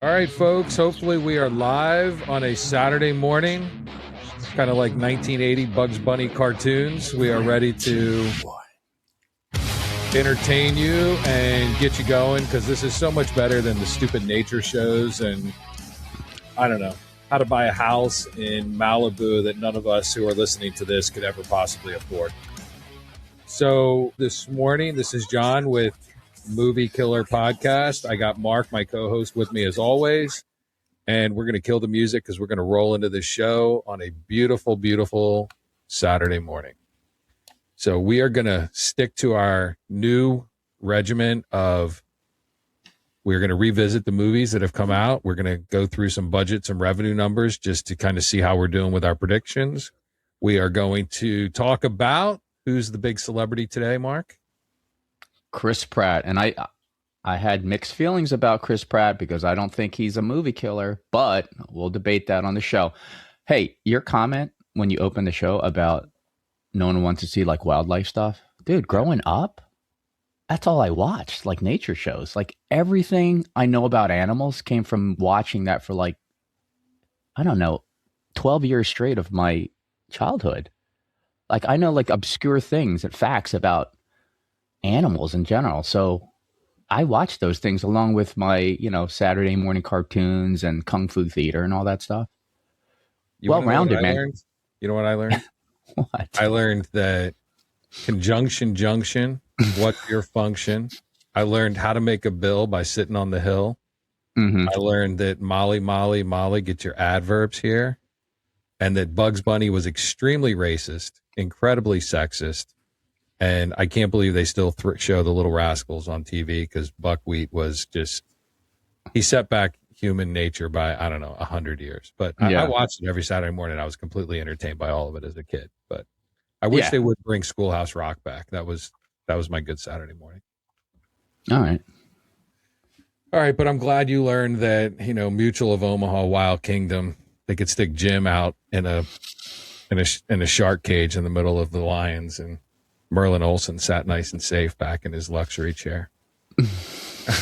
All right, folks. Hopefully, we are live on a Saturday morning, kind of like 1980 Bugs Bunny cartoons. We are ready to entertain you and get you going because this is so much better than the stupid nature shows and I don't know, how to buy a house in Malibu that none of us who are listening to this could ever possibly afford. So this morning, this is John with Movie Killer Podcast. I got Mark, my co-host, with me as always, and we're going to kill the music because we're going to roll into this show on a beautiful, beautiful Saturday morning. So we are going to stick to our new regimen of we're going to revisit the movies that have come out. We're going to go through some budgets and revenue numbers just to kind of see how we're doing with our predictions. We are going to talk about who's the big celebrity today, Mark? Chris Pratt. And I had mixed feelings about Chris Pratt because I don't think he's a movie killer, but we'll debate that on the show. Hey, your comment when you opened the show about no one wants to see like wildlife stuff. Dude, growing up, that's all I watched, like nature shows. Like everything I know about animals came from watching that for like, I don't know, 12 years straight of my childhood. Like I know like obscure things and facts about animals in general. So I watched those things along with my, Saturday morning cartoons and Kung Fu theater and all that stuff. Well-rounded, man. You know what I learned? What? I learned that conjunction junction, what's your function? I learned how to make a bill by sitting on the hill. Mm-hmm. I learned that Molly, Molly, Molly, get your adverbs here. And that Bugs Bunny was extremely racist, incredibly sexist. And I can't believe they still show the Little Rascals on TV because Buckwheat was just, he set back human nature by, 100 years. But I watched it every Saturday morning. I was completely entertained by all of it as a kid. But I wish they would bring Schoolhouse Rock back. That was my good Saturday morning. All right. But I'm glad you learned that, Mutual of Omaha, Wild Kingdom, they could stick Jim out in a shark cage in the middle of the lions, and Merlin Olsen sat nice and safe back in his luxury chair.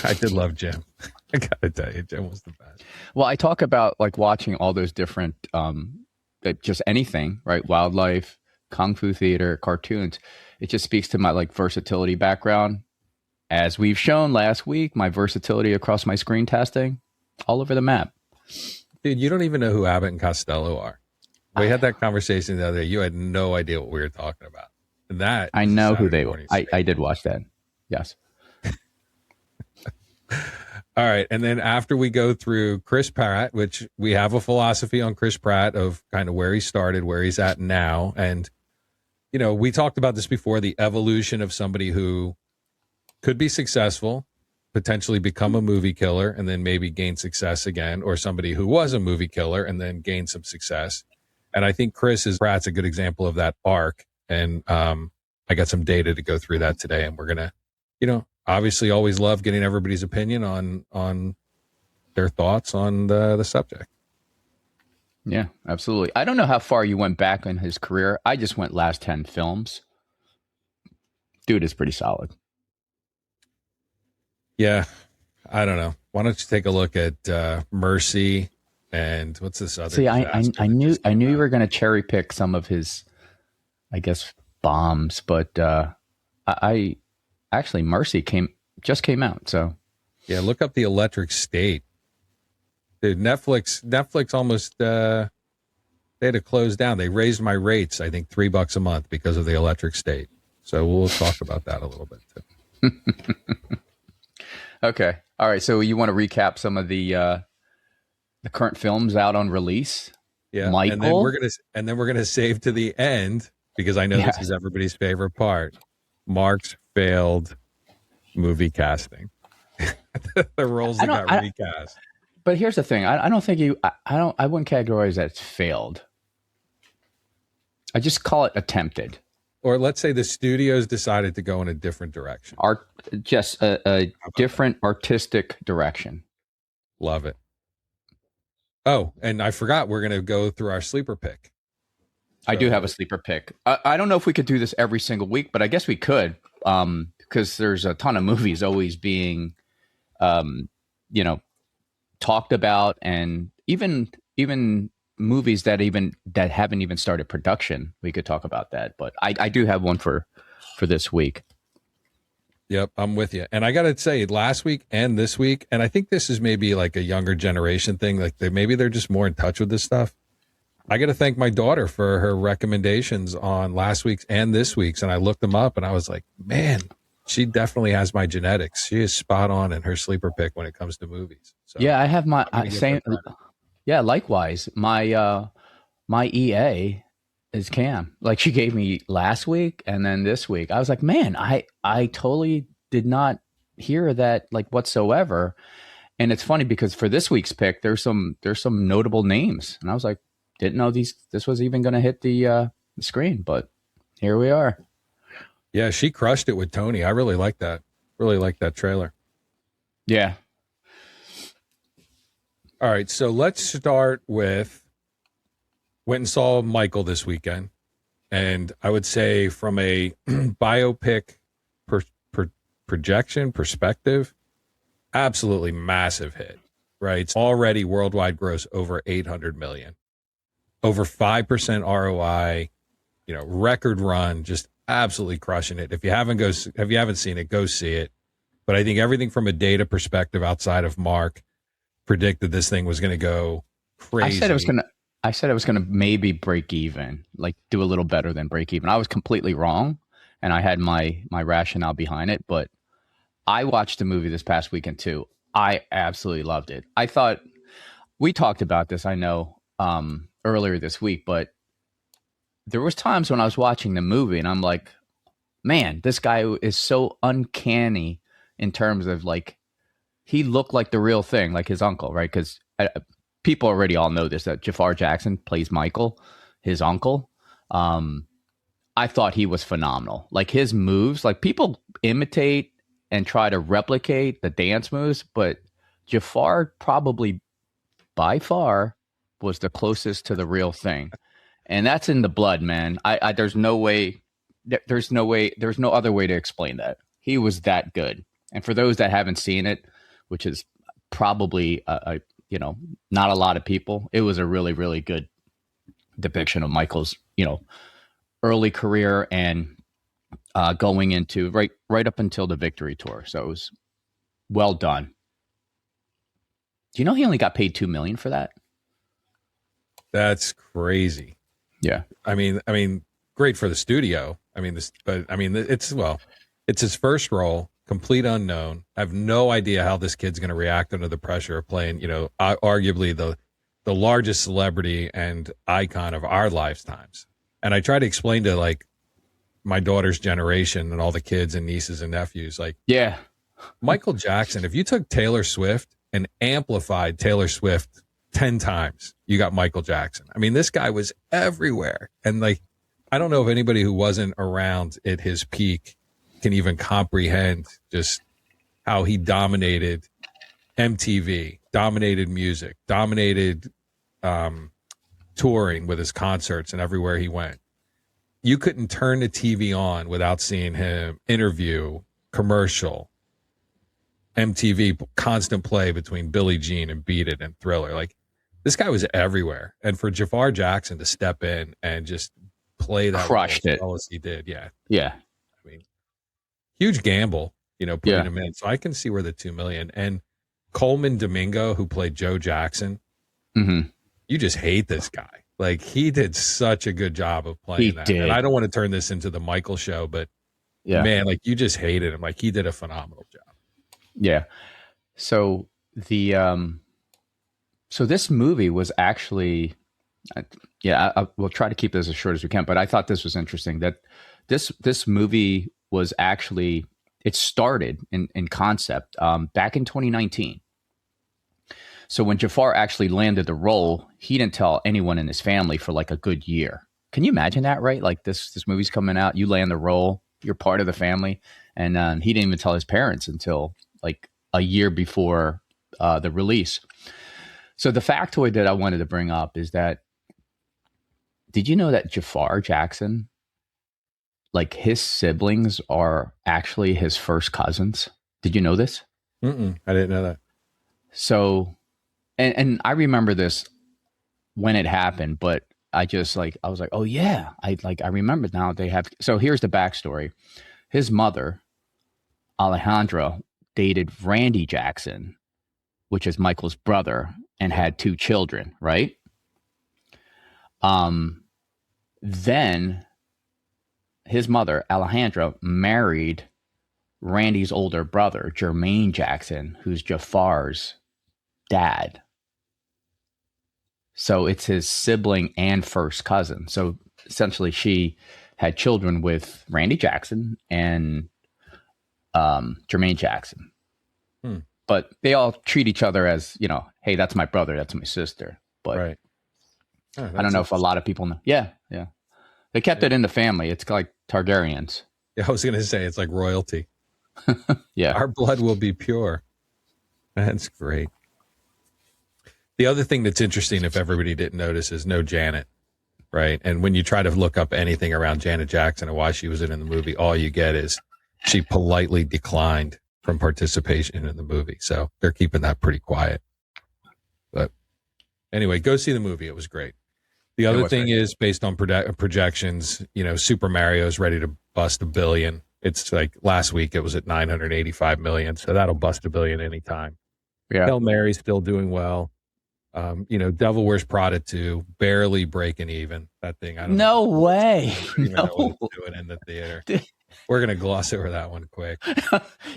I did love Jim. I gotta tell you, Jim was the best. Well, I talk about like watching all those different, just anything, right? Wildlife, Kung Fu theater, cartoons. It just speaks to my like versatility background. As we've shown last week, my versatility across my screen testing, all over the map. Dude, you don't even know who Abbott and Costello are. We had that conversation the other day. You had no idea what we were talking about. That I know who they were. I did watch that. Yes. All right. And then after we go through Chris Pratt, which we have a philosophy on Chris Pratt of kind of where he started, where he's at now. And, we talked about this before, the evolution of somebody who could be successful, potentially become a movie killer, and then maybe gain success again, or somebody who was a movie killer and then gained some success. And I think Pratt's a good example of that arc. And I got some data to go through that today. And we're going to, obviously always love getting everybody's opinion on their thoughts on the subject. Yeah, absolutely. I don't know how far you went back in his career. I just went last 10 films. Dude is pretty solid. Yeah, I don't know. Why don't you take a look at Mercy and what's this other? See, I knew you were going to cherry pick some of his, I guess, bombs, but I actually Mercy just came out. So yeah, look up The Electric State. Dude, Netflix almost they had to close down. They raised my rates, I think, $3 a month because of The Electric State. So we'll talk about that a little bit too. Okay. All right. So you want to recap some of the current films out on release? Yeah. Michael? And then we're gonna save to the end because I know this is everybody's favorite part. Mark's failed movie casting. The roles that got recast. But here's the thing. I don't think I wouldn't categorize that as failed. I just call it attempted. Or let's say the studios decided to go in a different direction. Just a different artistic direction. Love it. Oh, and I forgot we're going to go through our sleeper pick. I do have a sleeper pick. I don't know if we could do this every single week, but I guess we could because there's a ton of movies always being, talked about, and even movies that haven't even started production, we could talk about that. But I do have one for this week. Yep, I'm with you. And I got to say, last week and this week, and I think this is maybe like a younger generation thing, like maybe they're just more in touch with this stuff. I got to thank my daughter for her recommendations on last week's and this week's. And I looked them up and I was like, man, she definitely has my genetics. She is spot on in her sleeper pick when it comes to movies. So yeah, I have my same. Yeah, likewise. My EA is Cam. Like, she gave me last week and then this week. I was like, man, I totally did not hear that like whatsoever. And it's funny because for this week's pick, there's some notable names, and I was like, didn't know this was even going to hit the screen, but here we are. Yeah, she crushed it with Tony. I really like that. Really like that trailer. Yeah. All right, so let's start with went and saw Michael this weekend, and I would say from a biopic projection perspective, absolutely massive hit, right? It's already worldwide gross over 800 million, over 5% ROI, record run, just absolutely crushing it. If you haven't seen it, go see it. But I think everything from a data perspective outside of Mark predicted this thing was going to go crazy. I said it was going to maybe break even, like do a little better than break even. I was completely wrong, and I had my rationale behind it. But I watched the movie this past weekend too. I absolutely loved it. I thought we talked about this, I know, earlier this week, but there was times when I was watching the movie and I'm like, man, this guy is so uncanny in terms of like, he looked like the real thing, like his uncle, right? Because people already all know this, that Jafar Jackson plays Michael, his uncle. I thought he was phenomenal. Like his moves, like people imitate and try to replicate the dance moves, but Jafar probably by far was the closest to the real thing. And that's in the blood, man. There's no other way to explain that. He was that good. And for those that haven't seen it, which is probably not a lot of people, it was a really, really good depiction of Michael's, early career and going into right up until the Victory Tour. So it was well done. Do you know he only got paid $2 million for that? That's crazy. Yeah. I mean, great for the studio. It's his first role, complete unknown. I have no idea how this kid's going to react under the pressure of playing, arguably the largest celebrity and icon of our lifetimes. And I try to explain to like my daughter's generation and all the kids and nieces and nephews, like, yeah, Michael Jackson, if you took Taylor Swift and amplified Taylor Swift 10 times, you got Michael Jackson. I mean, this guy was everywhere. And like, I don't know if anybody who wasn't around at his peak can even comprehend just how he dominated MTV, dominated music, dominated touring with his concerts and everywhere he went. You couldn't turn the TV on without seeing him interview, commercial, MTV, constant play between Billie Jean and Beat It and Thriller. Like, this guy was everywhere. And for Jafar Jackson to step in and just play that crushed it as well as he did. Yeah. Yeah. I mean, huge gamble, putting him in. So I can see where the 2 million. And Coleman Domingo, who played Joe Jackson, you just hate this guy. Like, he did such a good job of playing that. And I don't want to turn this into the Michael show, but man, like, you just hated him. Like, he did a phenomenal job. Yeah. So so this movie was actually, I will try to keep this as short as we can, but I thought this was interesting that this movie was actually, it started in concept back in 2019. So when Jafar actually landed the role, he didn't tell anyone in his family for like a good year. Can you imagine that, right? Like this movie's coming out, you land the role, you're part of the family, and he didn't even tell his parents until like a year before the release. So the factoid that I wanted to bring up is that, did you know that Jafar Jackson, like his siblings are actually his first cousins? Did you know this? I didn't know that. So and I remember this when it happened, but I was like, oh yeah, I remember now. They have. So here's the backstory. His mother, Alejandra, dated Randy Jackson, which is Michael's brother, and had 2 children, right? Then his mother, Alejandra, married Randy's older brother, Jermaine Jackson, who's Jafar's dad. So it's his sibling and first cousin. So essentially she had children with Randy Jackson and Jermaine Jackson. But they all treat each other as, hey, that's my brother, that's my sister. But right. I don't know if a lot of people know. Yeah. They kept it in the family. It's like Targaryens. Yeah, I was going to say, it's like royalty. Yeah. Our blood will be pure. That's great. The other thing that's interesting, if everybody didn't notice, is no Janet, right? And when you try to look up anything around Janet Jackson and why she was in the movie, all you get is she politely declined from participation in the movie. So they're keeping that pretty quiet. But anyway, go see the movie. It was great. The other thing is, based on projections, Super Mario's ready to bust $1 billion. It's like last week it was at 985 million. So that'll bust $1 billion anytime. Yeah. Hail Mary's still doing well. Devil Wears Prada 2, barely breaking even. That thing, I don't know. No way. I don't even know what it's doing in the theater. We're going to gloss over that one quick.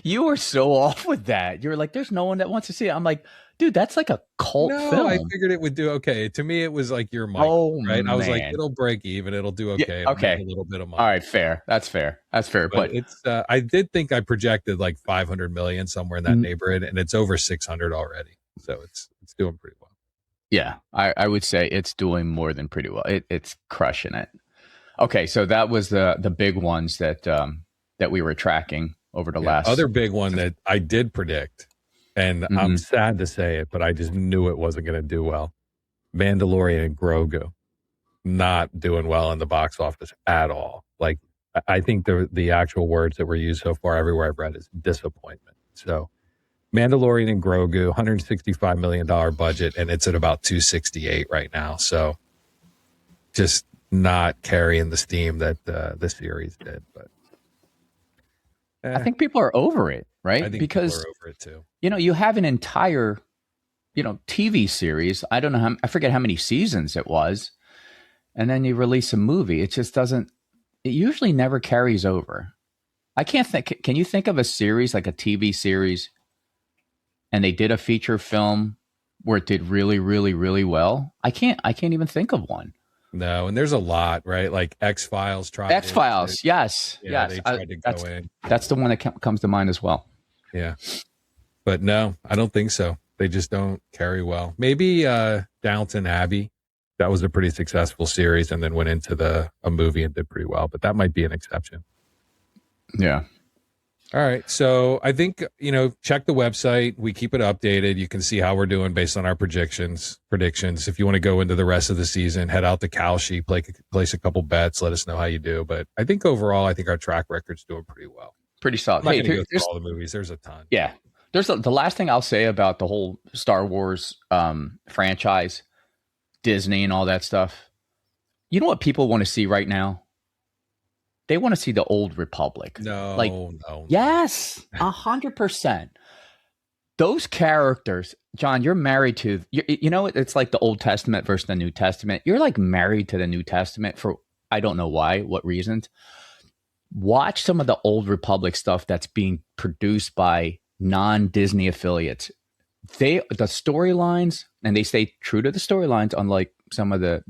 You were so off with that. You were like, there's no one that wants to see it. I'm like, dude, that's like a cult film. I figured it would do okay. To me, it was like your Michael, right? I was like, it'll break even. It'll do okay. Yeah, okay. Make a little bit of money. All right, fair. That's fair. But it's, I did think I projected like 500 million somewhere in that neighborhood, and it's over 600 already. So it's doing pretty well. Yeah, I would say it's doing more than pretty well. It's crushing it. Okay, so that was the big ones that we were tracking over the last. Other big one that I did predict, and I'm sad to say it, but I just knew it wasn't going to do well. Mandalorian and Grogu not doing well in the box office at all. Like, I think the actual words that were used so far everywhere I've read is disappointment. So Mandalorian and Grogu, $165 million budget, and it's at about 268 right now. So just not carrying the steam that the series did. But I think people are over it, right? I think because people are over it too. You have an entire, TV series. I don't know I forget how many seasons it was. And then you release a movie. It just doesn't, it usually never carries over. I can't think, can you think of a series, like a TV series, and they did a feature film where it did really, really, really well? I can't even think of one. No, and there's a lot, right? Like X-Files tried. X-Files, yes. Yeah, yes. They tried to go in. That's the one that comes to mind as well. Yeah. But no, I don't think so. They just don't carry well. Maybe Downton Abbey. That was a pretty successful series and then went into a movie and did pretty well. But that might be an exception. Yeah. All right. So I think, check the website. We keep it updated. You can see how we're doing based on our predictions. If you want to go into the rest of the season, head out to Kalshi, place a couple bets. Let us know how you do. But I think overall, our track record's doing pretty well. Pretty solid. I'm not going to go through all the movies. There's a ton. Yeah. The last thing I'll say about the whole Star Wars franchise, Disney and all that stuff. You know what people want to see right now? They want to see the old Republic. No. Yes, 100%. Those characters, John, you're married to, it's like the Old Testament versus the New Testament. You're like married to the New Testament for, I don't know why, what reasons. Watch some of the old Republic stuff that's being produced by non-Disney affiliates. The storylines, and they stay true to the storylines, unlike some of the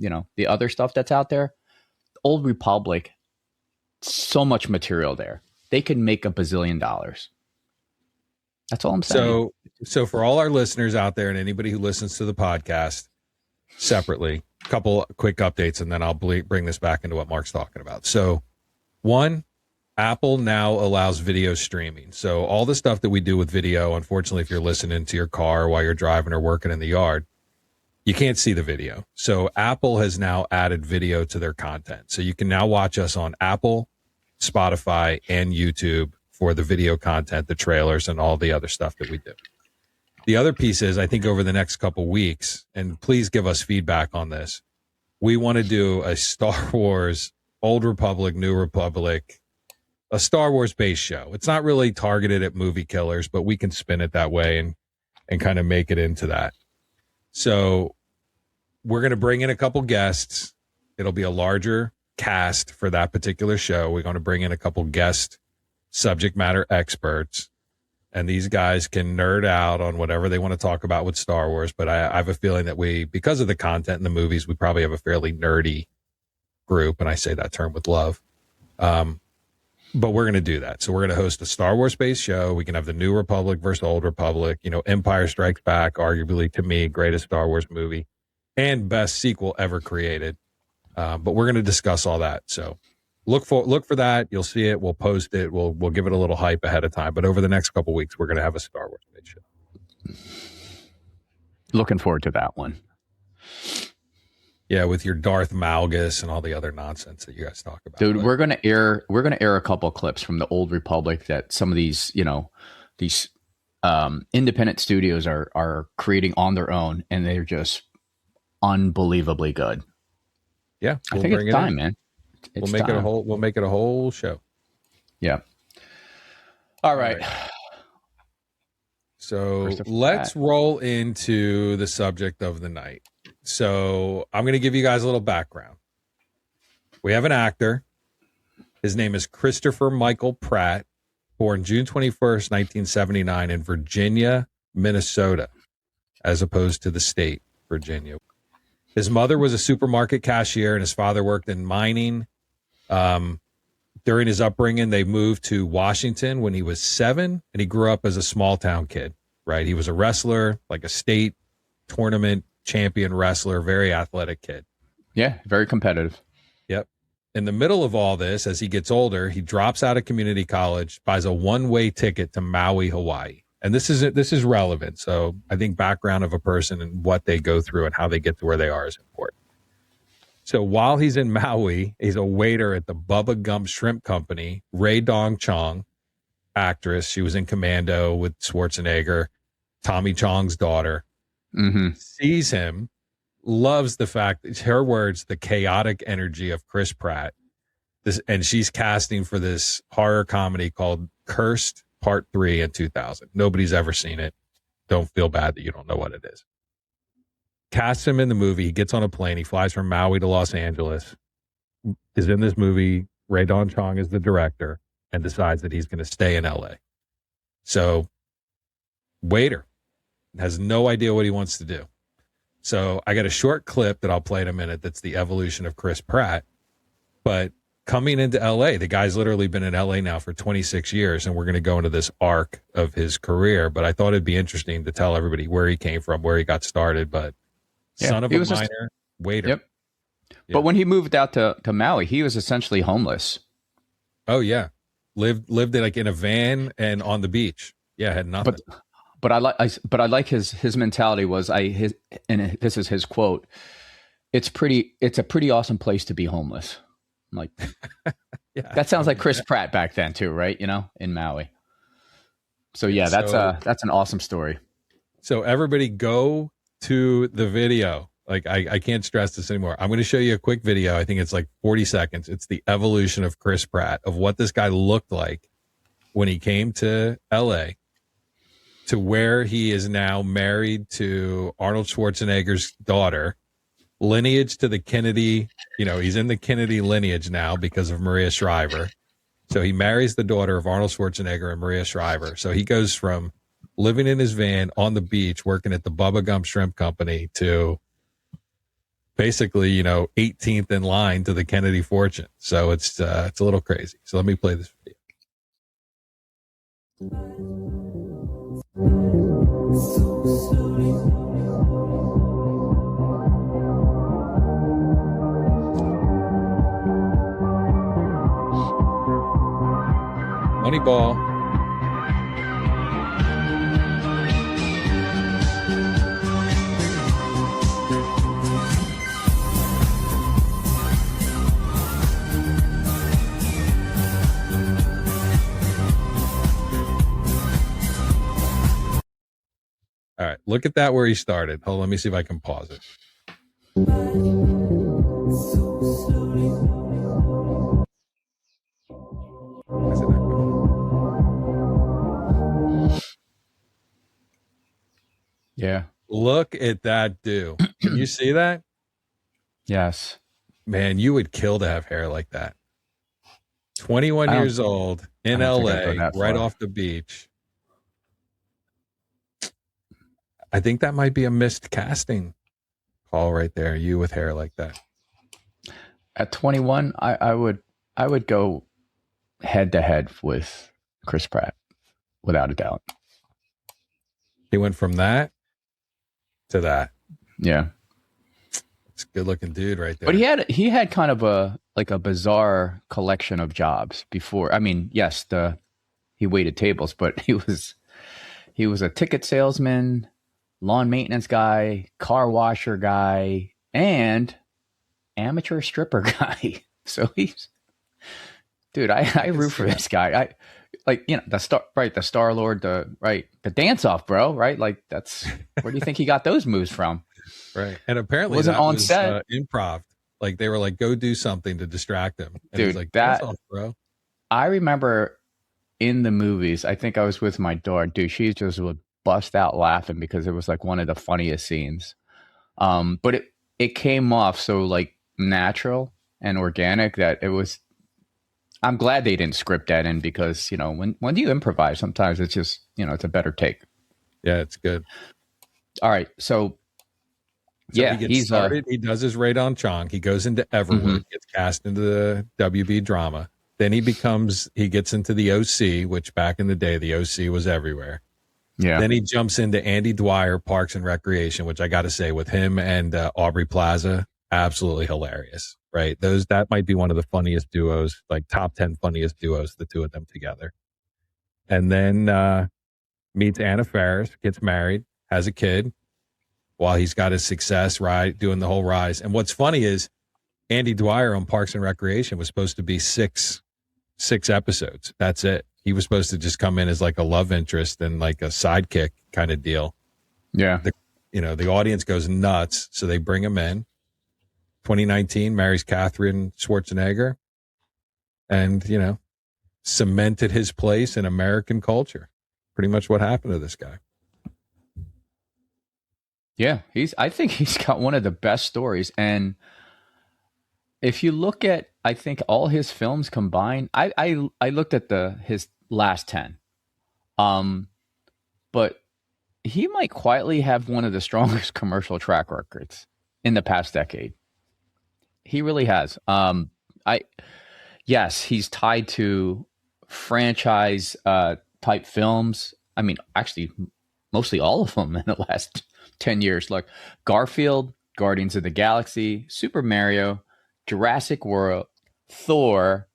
other stuff that's out there. Old Republic, so much material there. They could make $1 bazillion. That's all I'm saying. So for all our listeners out there and anybody who listens to the podcast separately, a couple quick updates, and then I'll bring this back into what Mark's talking about. So, one, Apple now allows video streaming. So all the stuff that we do with video, unfortunately, if you're listening to your car while you're driving or working in the yard, you can't see the video. So Apple has now added video to their content. So you can now watch us on Apple, Spotify, and YouTube for the video content, the trailers, and all the other stuff that we do. The other piece is, I think over the next couple weeks, and please give us feedback on this, we want to do a Star Wars, Old Republic, New Republic, a Star Wars based show. It's not really targeted at movie killers, but we can spin it that way and kind of make it into that. So we're going to bring in a couple guests. It'll be a larger cast for that particular show. We're going to bring in a couple guest subject matter experts, and these guys can nerd out on whatever they want to talk about with Star Wars. But I have a feeling that because of the content in the movies, we probably have a fairly nerdy group. And I say that term with love. But we're going to do that. So we're going to host a Star Wars based show. We can have the New Republic versus Old Republic. Empire Strikes Back, arguably to me, greatest Star Wars movie and best sequel ever created. But we're going to discuss all that. So look for that. You'll see it. We'll post it. We'll give it a little hype ahead of time. But over the next couple of weeks, we're going to have a Star Wars based show. Looking forward to that one. Yeah, with your Darth Malgus and all the other nonsense that you guys talk about. Dude, we're gonna air a couple of clips from the Old Republic that some of these, these independent studios are creating on their own, and they're just unbelievably good. Yeah, I think it's time, man. We'll make it a whole show. Yeah. All right. So let's roll into the subject of the night. So I'm going to give you guys a little background. We have an actor. His name is Christopher Michael Pratt, born June 21st, 1979 in Virginia, Minnesota, as opposed to the state, Virginia. His mother was a supermarket cashier and his father worked in mining. During his upbringing, they moved to Washington when he was 7, and he grew up as a small town kid, right? He was a wrestler, like a state tournament champion wrestler, very athletic kid. Yeah, very competitive. Yep. In the middle of all this, as he gets older, he drops out of community college, buys a one-way ticket to Maui, Hawaii. And this is relevant. So I think background of a person and what they go through and how they get to where they are is important. So while he's in Maui, he's a waiter at the Bubba Gump Shrimp Company. Rae Dawn Chong, actress, she was in Commando with Schwarzenegger, Tommy Chong's daughter. Mm-hmm. Sees him, loves the fact, her words, the chaotic energy of Chris Pratt. And she's casting for this horror comedy called Cursed Part 3 in 2000. Nobody's ever seen it. Don't feel bad that you don't know what it is. Casts him in the movie. He gets on a plane. He flies from Maui to Los Angeles. Is in this movie. Rae Dawn Chong is the director and decides that he's going to stay in LA. So, waiter. Has no idea what he wants to do. So I got a short clip that I'll play in a minute that's the evolution of Chris Pratt. But coming into LA, the guy's literally been in LA now for 26 years, and we're going to go into this arc of his career. But I thought it'd be interesting to tell everybody where he came from, where he got started. But son of a miner, waiter. Yep. But when he moved out to Maui, he was essentially homeless. Oh, yeah. Lived like in a van and on the beach. Yeah, had nothing. But I like his mentality was and this is his quote. It's a pretty awesome place to be homeless. I'm like, yeah, that sounds like Chris Pratt back then too, right? In Maui. So yeah, that's an awesome story. So everybody go to the video. Like I can't stress this anymore. I'm going to show you a quick video. I think it's like 40 seconds. It's the evolution of Chris Pratt, of what this guy looked like when he came to LA. To where he is now married to Arnold Schwarzenegger's daughter, lineage to the Kennedy, he's in the Kennedy lineage now because of Maria Shriver. So he marries the daughter of Arnold Schwarzenegger and Maria Shriver. So he goes from living in his van on the beach, working at the Bubba Gump Shrimp Company to basically, 18th in line to the Kennedy fortune. So it's a little crazy. So let me play this video. Moneyball. Look at that where he started. Hold on, let me see if I can pause it. Why is it not going? Yeah. Look at that dude. Can you see that? Yes. Man, you would kill to have hair like that. 21 years old in LA, right off the beach. I think that might be a missed casting call right there. You with hair like that. At 21, I would go head to head with Chris Pratt, without a doubt. He went from that to that. Yeah. It's a good looking dude right there. But he had kind of a bizarre collection of jobs before. I mean, yes, he waited tables, but he was a ticket salesman, lawn maintenance guy, car washer guy, and amateur stripper guy. So dude, I root for this guy. The Star Lord, the dance off, bro, right? Like that's where do you think he got those moves from? Right. And apparently wasn't on set. Improv. Like they were like, go do something to distract him. And dude, he's like, dance off, bro. I remember in the movies, I think I was with my daughter, dude, she just would bust out laughing because it was like one of the funniest scenes. But it came off so like natural and organic that it was. I'm glad they didn't script that in because, when you improvise, sometimes it's just, it's a better take. Yeah, it's good. All right. So yeah, he gets started. He does his Radon Chong. He goes into Everwood, gets cast into the WB drama. Then he gets into the OC, which back in the day, the OC was everywhere. Yeah. Then he jumps into Andy Dwyer, Parks and Recreation, which I got to say with him and Aubrey Plaza, absolutely hilarious. Right. That might be one of the funniest duos, like top 10 funniest duos, the two of them together. And then meets Anna Faris, gets married, has a kid while he's got his success, right, doing the whole rise. And what's funny is Andy Dwyer on Parks and Recreation was supposed to be six episodes. That's it. He was supposed to just come in as like a love interest and like a sidekick kind of deal. Yeah. The audience goes nuts. So they bring him in. 2019, marries Catherine Schwarzenegger and, cemented his place in American culture. Pretty much what happened to this guy. Yeah, I think he's got one of the best stories. And if you look at, I think all his films combined, I looked at his last 10. But he might quietly have one of the strongest commercial track records in the past decade. He really has. Yes, he's tied to franchise type films. I mean, actually, mostly all of them in the last 10 years. Like Garfield, Guardians of the Galaxy, Super Mario, Jurassic World, Thor,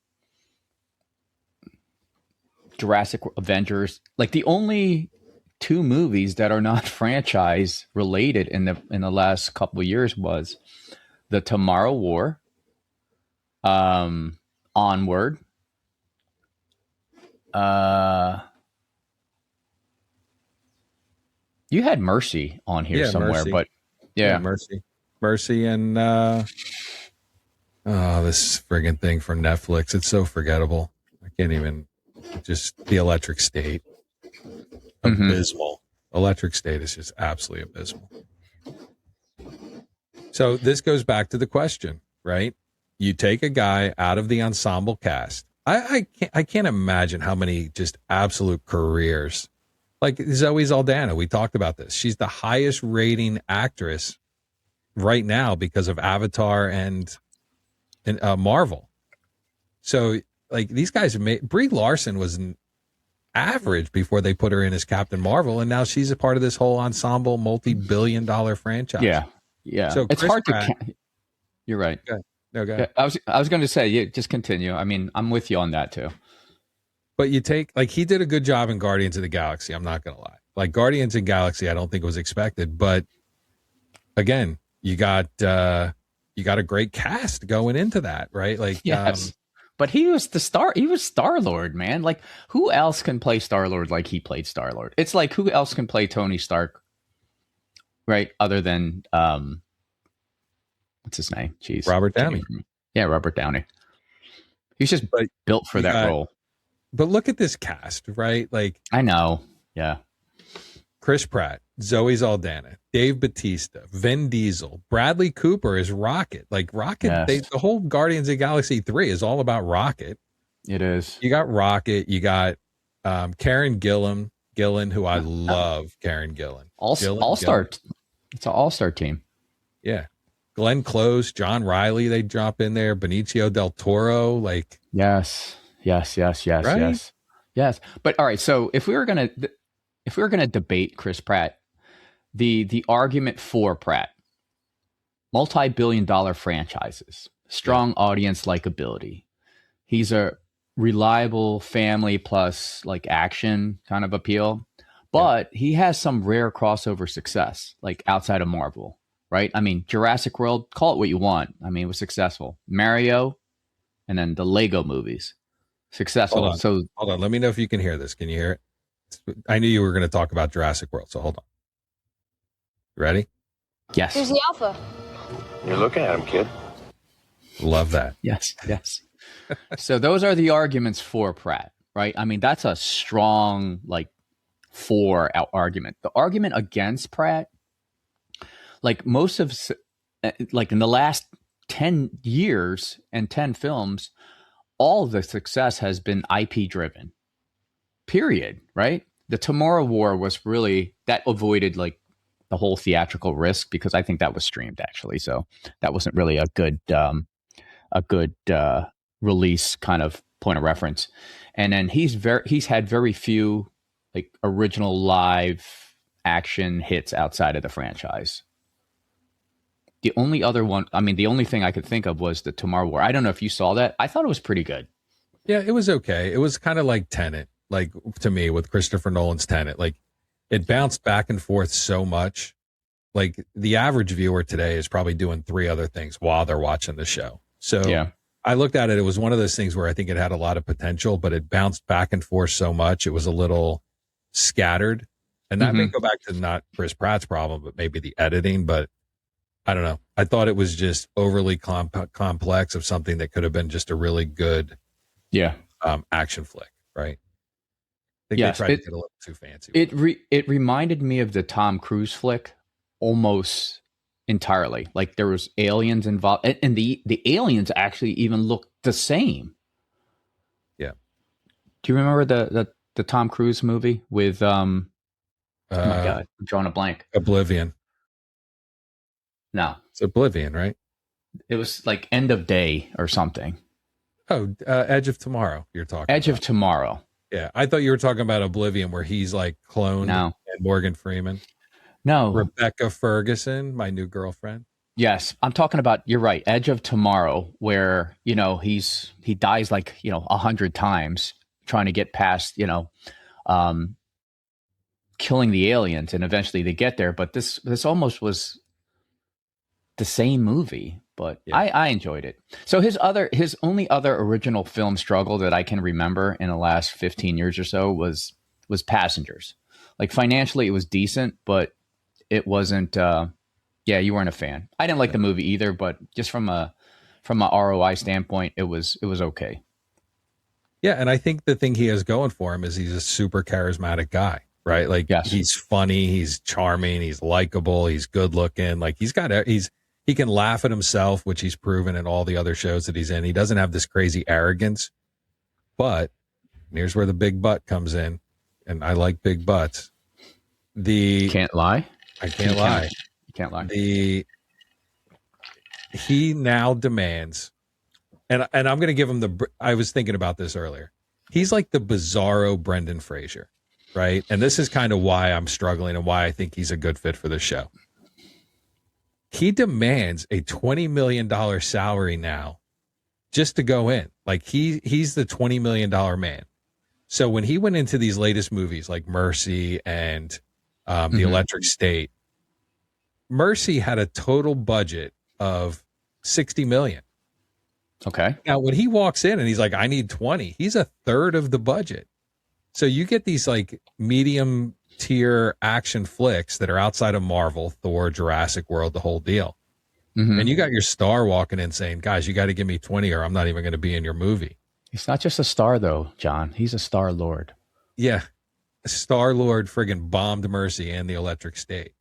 Avengers. Like the only two movies that are not franchise related in the last couple of years was The Tomorrow War, Onward, you had Mercy on here somewhere, Mercy. But yeah, Mercy, and this friggin' thing from Netflix. It's so forgettable. I can't even. Just The Electric State, abysmal. Electric State is just absolutely abysmal. So this goes back to the question, right? You take a guy out of the ensemble cast. I can't imagine how many just absolute careers. Like Zoe Saldana, we talked about this. She's the highest rating actress right now because of Avatar and Marvel. So like these guys have made. Brie Larson was an average before they put her in as Captain Marvel, and now she's a part of this whole ensemble multi-billion-dollar franchise. Yeah. So it's hard to. You're right. Go ahead. Yeah, I was going to say, just continue. I mean, I'm with you on that too. But you take he did a good job in Guardians of the Galaxy. I'm not going to lie. Like Guardians of the Galaxy, I don't think it was expected, but again, you got a great cast going into that, right? Like yes. But he was the star. He was Star-Lord, man. Like, who else can play Star-Lord like he played Star-Lord? It's like, who else can play Tony Stark right? Other than what's his name? Jeez, Robert Downey. Yeah, Robert Downey. He's just built for that role. But look at this cast, right? Like, I know. Yeah. Chris Pratt, Zoe Saldana, Dave Bautista, Vin Diesel, Bradley Cooper is Rocket. Like Rocket, Yes. the whole Guardians of the Galaxy 3 is all about Rocket. It is. You got Rocket. You got Karen Gillan, who I love. Karen Gillan. All-star. It's an all-star team. Yeah. Glenn Close, John Riley, they drop in there. Benicio del Toro. Like, yes. Right? Yes. But all right. So if we were gonna debate Chris Pratt, the argument for Pratt, multi-billion-dollar franchises, strong audience likability. He's a reliable family plus like action kind of appeal, but he has some rare crossover success, like outside of Marvel, right? I mean, Jurassic World, call it what you want. I mean, it was successful. Mario, and then the Lego movies, successful. Hold on. Let me know if you can hear this. Can you hear it? I knew you were going to talk about Jurassic World, so hold on. You ready? Yes. Here's the alpha. You're looking at him, kid. Love that. Yes. So those are the arguments for Pratt, right? I mean, that's a strong, like, for argument. The argument against Pratt, like most of, like in the last 10 years and 10 films, all of the success has been IP driven, period, right? The Tomorrow War was really, that avoided like the whole theatrical risk because I think that was streamed actually. So that wasn't really a good release kind of point of reference. And then he's had very few like original live action hits outside of the franchise. The only other one, I mean, the only thing I could think of was the Tomorrow War. I don't know if you saw that. I thought it was pretty good. Yeah, it was okay. It was kind of like Tenet, like to me with Christopher Nolan's Tenet. Like it bounced back and forth so much. Like the average viewer today is probably doing 3 other things while they're watching the show. So yeah. I looked at it. It was one of those things where I think it had a lot of potential, but it bounced back and forth so much. It was a little scattered. And that may go back to not Chris Pratt's problem, but maybe the editing. But I don't know. I thought it was just overly complex of something that could have been just a really good action flick, right? I think they tried to get a little too fancy. It reminded me of the Tom Cruise flick almost entirely. Like there was aliens involved, and the aliens actually even looked the same. Yeah. Do you remember the Tom Cruise movie with oh my God, I'm drawing a blank. Oblivion. No. It's Oblivion, right? It was like End of Day or something. Oh, Edge of Tomorrow you're talking Edge of Tomorrow. Yeah. I thought you were talking about Oblivion where he's like cloned and Morgan Freeman. No. Rebecca Ferguson, my new girlfriend. Yes. I'm talking about, you're right, Edge of Tomorrow, where, you know, he dies like, 100 times trying to get past, killing the aliens, and eventually they get there. But this almost was the same movie, but I enjoyed it. So his only other original film struggle that I can remember in the last 15 years or so was Passengers. Like financially it was decent, but it wasn't you weren't a fan. I didn't like the movie either, but just from a ROI standpoint, it was okay. Yeah, and I think the thing he has going for him is he's a super charismatic guy, right? Like he's funny, he's charming, he's likable, he's good looking. Like he can laugh at himself, which he's proven in all the other shows that he's in. He doesn't have this crazy arrogance, but here's where the big butt comes in, and I like big butts. Can't lie. I can't lie. You can't lie. He now demands, and I'm going to give him I was thinking about this earlier. He's like the bizarro Brendan Fraser, right? And this is kind of why I'm struggling and why I think he's a good fit for the show. He demands a $20 million salary now just to go in. Like he's the $20 million man. So when he went into these latest movies like Mercy and The Electric State, Mercy had a total budget of $60 million. Okay. Now when he walks in and he's like, I need 20, he's a third of the budget. So you get these like medium tier action flicks that are outside of Marvel, Thor, Jurassic World, the whole deal. Mm-hmm. And you got your star walking in saying, guys, you got to give me 20 or I'm not even going to be in your movie. He's not just a star, though, John. He's a Star Lord. Yeah. Star Lord friggin' bombed Mercy and the Electric State.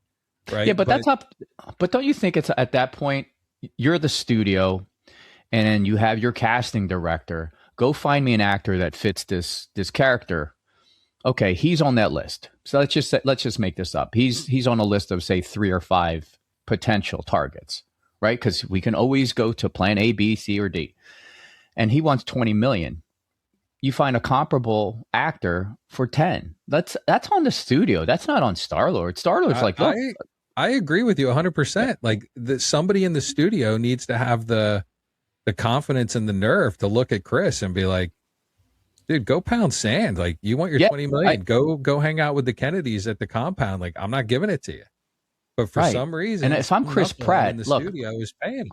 Right. Yeah, but that's not. But don't you think it's at that point, you're the studio and you have your casting director. Go find me an actor that fits this character. Okay, he's on that list. So let's just make this up. He's on a list of, say, 3 or 5 potential targets, right? Because we can always go to plan A, B, C, or D. And he wants 20 million. You find a comparable actor for 10. That's on the studio. That's not on Star-Lord. Star-Lord's like, look. I agree with you 100%. Like somebody in the studio needs to have the confidence and the nerve to look at Chris and be like, dude, go pound sand. Like, you want your 20 million, go hang out with the Kennedys at the compound. Like, I'm not giving it to you. But for some reason, and if I'm Chris Pratt, in the studio is paying.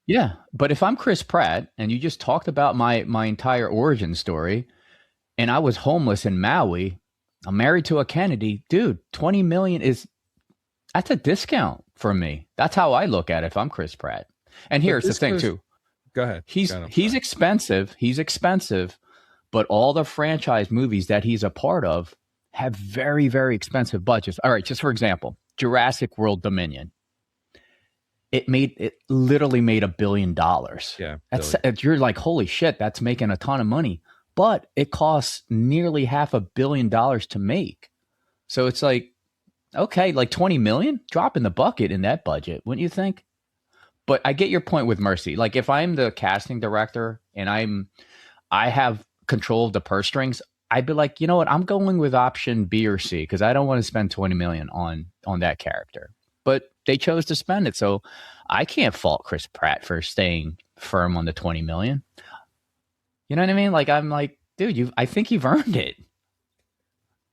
Yeah, but if I'm Chris Pratt and you just talked about my entire origin story, and I was homeless in Maui, I'm married to a Kennedy, dude, 20 million that's a discount for me. That's how I look at it if I'm Chris Pratt. And here's the thing too. Go ahead. He's expensive. He's expensive, but all the franchise movies that he's a part of have very, very expensive budgets. All right, just for example, Jurassic World Dominion. It literally made $1 billion. Yeah. You're like, holy shit, that's making a ton of money. But it costs nearly $500 million to make. So it's like, okay, like 20 million, drop in the bucket in that budget, wouldn't you think? But I get your point with Mercy. Like if I'm the casting director and I have control of the purse strings, I'd be like, you know what? I'm going with option B or C because I don't want to spend 20 million on that character. But they chose to spend it, so I can't fault Chris Pratt for staying firm on the 20 million. You know what I mean? Like I'm like, dude, I think you've earned it.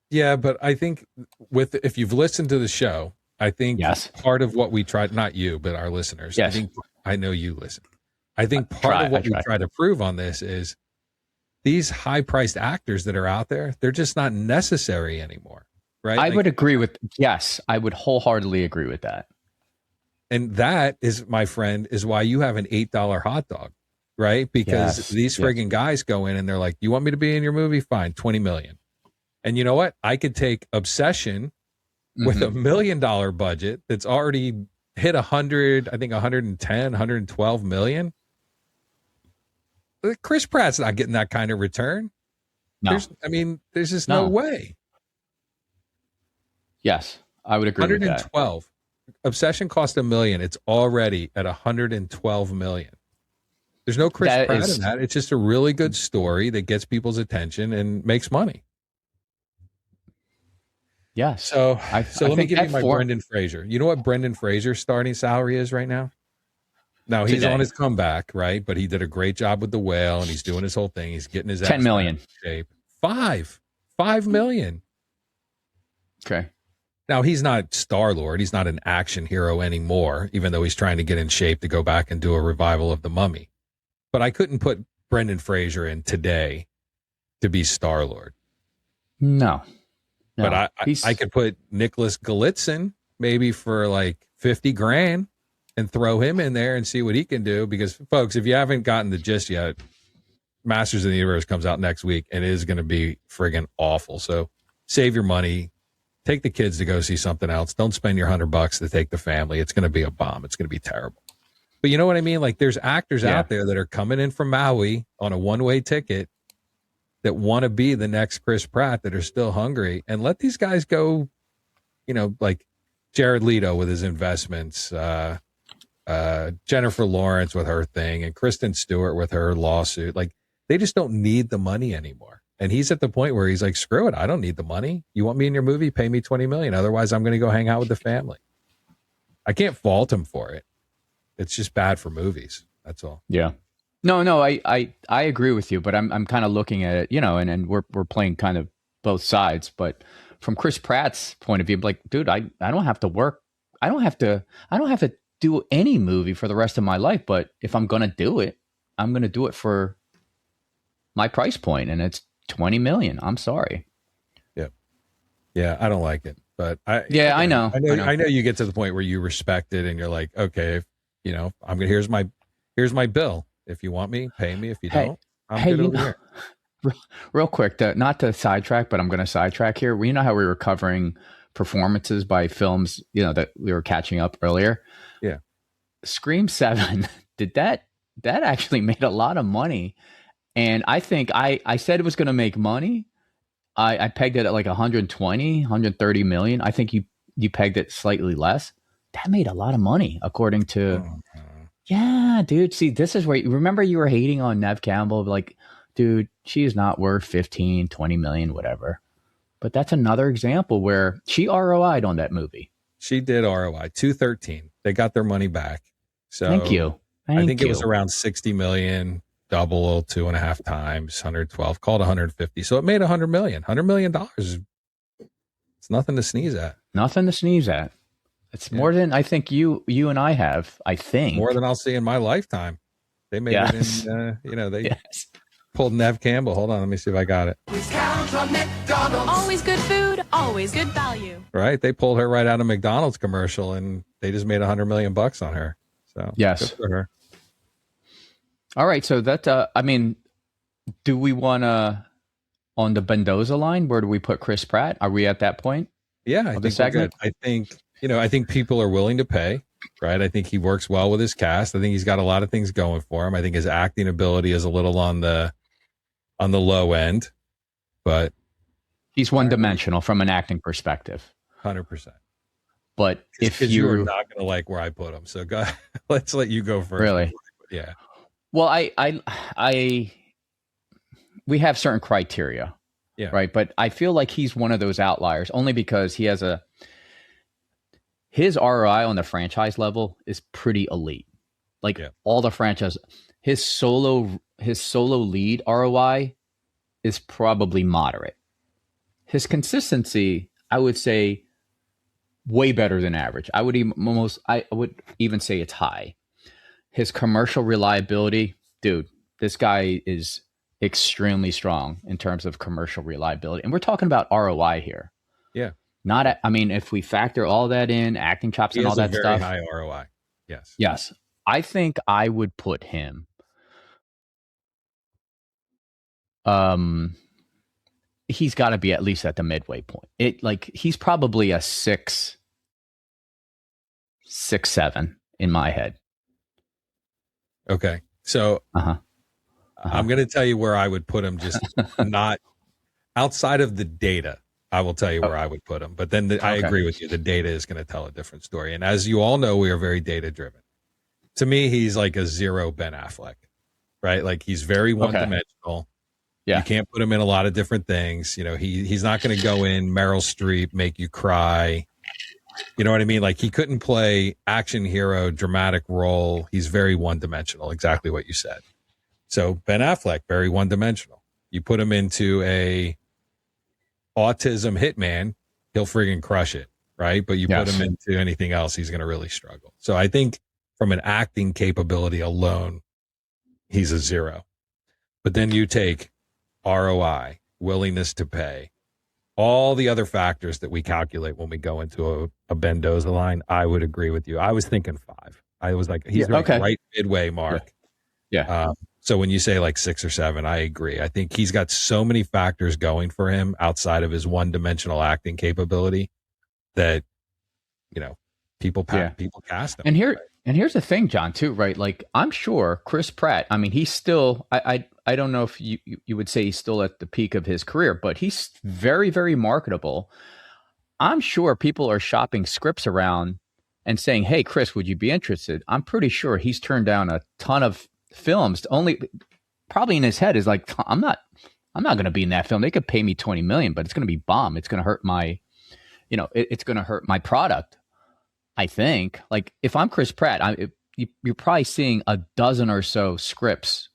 Yeah, but I think if you've listened to the show, I think part of what we tried, not you, but our listeners. Yes. I know you listen. I think part of what we try to prove on this is these high-priced actors that are out there, they're just not necessary anymore, right? I would agree with, I would wholeheartedly agree with that. And that is, my friend, is why you have an $8 hot dog, right? Because these friggin' guys go in and they're like, you want me to be in your movie? Fine, 20 million. And you know what? I could take Obsession with $1 million budget that's already hit 100, I think 110, 112 million. Chris Pratt's not getting that kind of return. No. There's just no way. Yes, I would agree with that. 112. Obsession cost $1 million. It's already at 112 million. There's no Chris Pratt in that. It's just a really good story that gets people's attention and makes money. Yes. So let me give you my Brendan Fraser. You know what Brendan Fraser's starting salary is right now? Now he's on his comeback, right? But he did a great job with The Whale, and he's doing his whole thing. He's getting his 10 million shape. 5 million. Okay. Now he's not Star-Lord. He's not an action hero anymore, even though he's trying to get in shape to go back and do a revival of The Mummy. But I couldn't put Brendan Fraser in today to be Star-Lord. No. But I could put Nicholas Galitzin maybe for like 50 grand and throw him in there and see what he can do. Because, folks, if you haven't gotten the gist yet, Masters of the Universe comes out next week and it is going to be friggin' awful. So save your money. Take the kids to go see something else. Don't spend your $100 to take the family. It's going to be a bomb. It's going to be terrible. But you know what I mean? Like there's actors out there that are coming in from Maui on a one-way ticket that want to be the next Chris Pratt that are still hungry, and let these guys go, like Jared Leto with his investments, Jennifer Lawrence with her thing, and Kristen Stewart with her lawsuit. Like they just don't need the money anymore. And he's at the point where he's like, screw it. I don't need the money. You want me in your movie? Pay me 20 million. Otherwise I'm going to go hang out with the family. I can't fault him for it. It's just bad for movies. That's all. Yeah. No, I agree with you, but I'm kind of looking at it, and we're playing kind of both sides. But from Chris Pratt's point of view, like, dude, I don't have to work. I don't have to do any movie for the rest of my life. But if I'm gonna do it, I'm gonna do it for my price point, and it's 20 million. I'm sorry. Yeah, I don't like it, but I know. I know you get to the point where you respect it and you're like, okay, if, here's my bill. If you want me, pay me. If you don't, I'm good over here. Real quick, not to sidetrack, but I'm going to sidetrack here. You know how we were covering performances by films, that we were catching up earlier? Yeah. Scream 7, did that actually made a lot of money. And I think I said it was going to make money. I pegged it at like 120, 130 million. I think you pegged it slightly less. That made a lot of money, according to. Yeah, dude. See, this is where remember you were hating on Nev Campbell, like, dude, she is not worth 15, 20 million, whatever. But that's another example where she ROI'd on that movie. She did ROI 213. They got their money back. So thank you. I think it was around 60 million. Double 2.5 times 112, called 150. So it made 100 million. $100 million. It's nothing to sneeze at. Nothing to sneeze at. It's more than I think you and I have. I think more than I'll see in my lifetime. They made it in. They pulled Nev Campbell. Hold on, let me see if I got it. Always good food, always good value. Right, they pulled her right out of McDonald's commercial, and they just made $100 million on her. So yes, good for her. All right, so that do we want to on the Mendoza line? Where do we put Chris Pratt? Are we at that point? Yeah, I think we're good. I think people are willing to pay. Right, I think he works well with his cast. I think he's got a lot of things going for him. I think his acting ability is a little on the low end, but he's one-dimensional from an acting perspective. 100%. But if you're not going to like where I put him, so go. Let's let you go first. Really? Yeah. Well, we have certain criteria, right? But I feel like he's one of those outliers only because he has his ROI on the franchise level is pretty elite. Like all the franchise, his solo lead ROI is probably moderate. His consistency, I would say, way better than average. I would even say it's high. His commercial reliability, dude, this guy is extremely strong in terms of commercial reliability. And we're talking about ROI here. Yeah. If we factor all that in, acting chops and all that stuff. High ROI. Yes. Yes. I think I would put him. He's got to be at least at the midway point. He's probably a 6, 7 in my head. Okay. So I'm going to tell you where I would put him, just not outside of the data. I will tell you where I would put him. But then I agree with you. The data is going to tell a different story. And as you all know, we are very data driven. To me, he's like a 0 Ben Affleck, right? Like he's very one-dimensional. Yeah. You can't put him in a lot of different things. He's not going to go in Meryl Streep, make you cry. You know what I mean? Like he couldn't play action hero, dramatic role. He's very one-dimensional, exactly what you said. So Ben Affleck, very one-dimensional. You put him into a autism hitman, he'll friggin' crush it, right? But you put him into anything else, he's going to really struggle. So I think from an acting capability alone, he's a 0. But then you take ROI, willingness to pay, all the other factors that we calculate when we go into a Mendoza line. I would agree with you. I was thinking 5. I was like, he's right midway mark. Yeah. So when you say like 6 or 7, I agree. I think he's got so many factors going for him outside of his one-dimensional acting capability that, people cast him. And here's the thing, John, too, right? Like I'm sure Chris Pratt, he's still, I don't know if you would say he's still at the peak of his career, but he's very, very marketable. I'm sure people are shopping scripts around and saying, hey, Chris, would you be interested? I'm pretty sure he's turned down a ton of films. Only probably in his head is like, I'm not going to be in that film. They could pay me 20 million, but it's going to be bomb. It's going to hurt my, it's going to hurt my product. I think like if I'm Chris Pratt, you're probably seeing a dozen or so scripts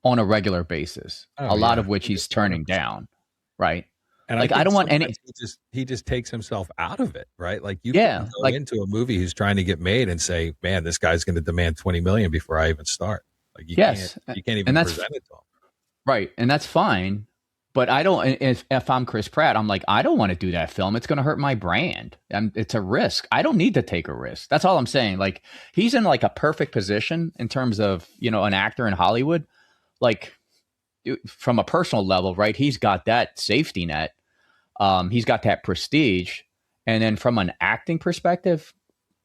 on a regular basis, a lot of which he's turning down. Right. And like, I don't want any, he just takes himself out of it. Right. Like you can go into a movie who's trying to get made and say, man, this guy's going to demand 20 million before I even start. Like you can't even present it to him. Right. And that's fine. But I don't. If I'm Chris Pratt, I'm like, I don't want to do that film. It's going to hurt my brand. And it's a risk. I don't need to take a risk. That's all I'm saying. Like, he's in like a perfect position in terms of, you know, an actor in Hollywood. Like, from a personal level, right? He's got that safety net. He's got that prestige. And then from an acting perspective,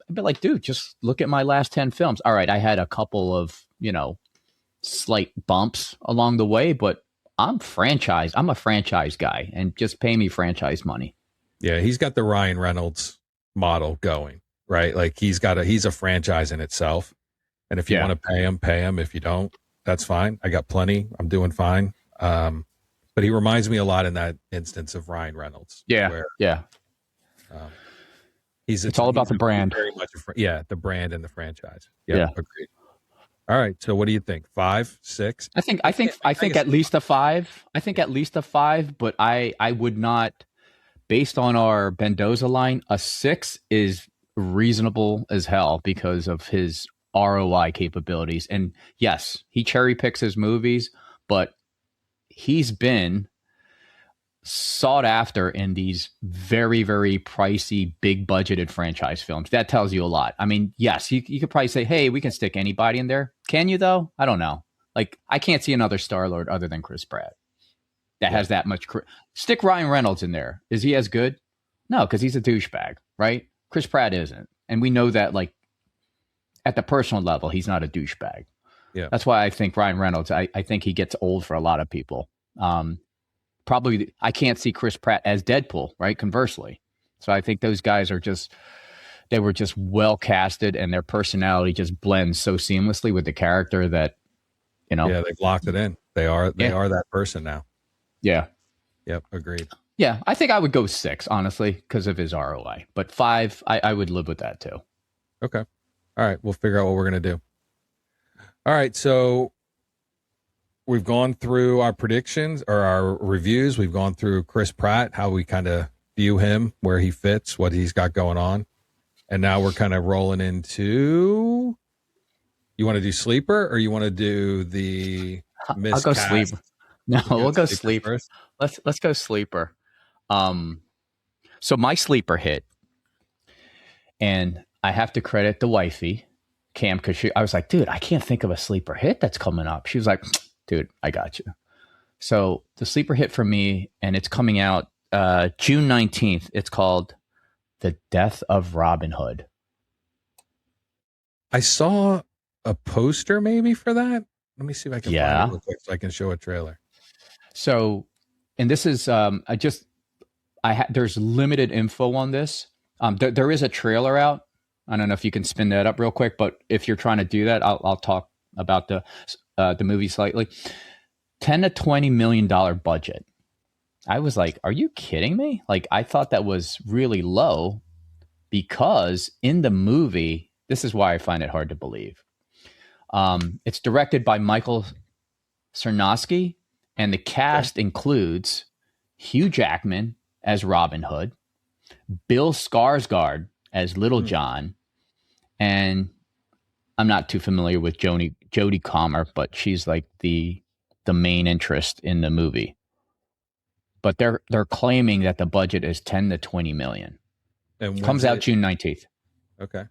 I'd be like, dude, just look at my last 10 films. All right, I had a couple of, you know, slight bumps along the way, but I'm a franchise guy, and just pay me franchise money. Yeah, he's got the Ryan Reynolds model going, right? Like he's a franchise in itself. And if you want to pay him. If you don't, that's fine. I got plenty. I'm doing fine. But he reminds me a lot in that instance of Ryan Reynolds. Yeah. Where, yeah. It's all about the brand. Very much the brand and the franchise. Yeah. Agreed. All right. So what do you think? 5, 6? I think at least a 5. I think at least a 5, but I would not, based on our Mendoza line, a 6 is reasonable as hell because of his ROI capabilities. And yes, he cherry picks his movies, but he's been sought after in these very, very pricey, big budgeted franchise films. That tells you a lot. I mean, yes, you could probably say, hey, we can stick anybody in there. Can you though? I don't know. Like, I can't see another Star-Lord other than Chris Pratt that has that much. Stick Ryan Reynolds in there. Is he as good? No, because he's a douchebag, right? Chris Pratt isn't. And we know that, like, at the personal level, he's not a douchebag. Yeah. That's why I think Ryan Reynolds, I think he gets old for a lot of people. Probably, I can't see Chris Pratt as Deadpool, right? Conversely. So I think those guys they were just well casted, and their personality just blends so seamlessly with the character that, you know. Yeah, they've locked it in. They are that person now. Yeah. Yep, agreed. Yeah, I think I would go 6, honestly, because of his ROI. But 5, I would live with that too. Okay. All right, we'll figure out what we're going to do. All right, so we've gone through our predictions or our reviews. We've gone through Chris Pratt, how we kind of view him, where he fits, what he's got going on. And now we're kind of rolling into, you want to do Sleeper or you want to do the miscast? I'll go Sleeper. No, we'll go Sleeper. Let's go Sleeper. So my Sleeper hit, and I have to credit the wifey, Cam, because I was like, dude, I can't think of a Sleeper hit that's coming up. She was like, dude, I got you. So the Sleeper hit for me, and it's coming out June 19th. It's called The Death of Robin Hood. I saw a poster maybe for that. Let me see if I can find it real quick so I can show a trailer. So, and this is, there's limited info on this. There is a trailer out. I don't know if you can spin that up real quick, but if you're trying to do that, I'll talk about the movie slightly. $10 to $20 million budget. I was like, are you kidding me? Like, I thought that was really low, because in the movie, this is why I find it hard to believe. It's directed by Michael Sarnowski, and the cast includes Hugh Jackman as Robin Hood, Bill Skarsgård as Little John, and I'm not too familiar with Jodie Comer, but she's like the main interest in the movie. But they're claiming that the budget is 10 to 20 million. And comes out June 19th. Okay.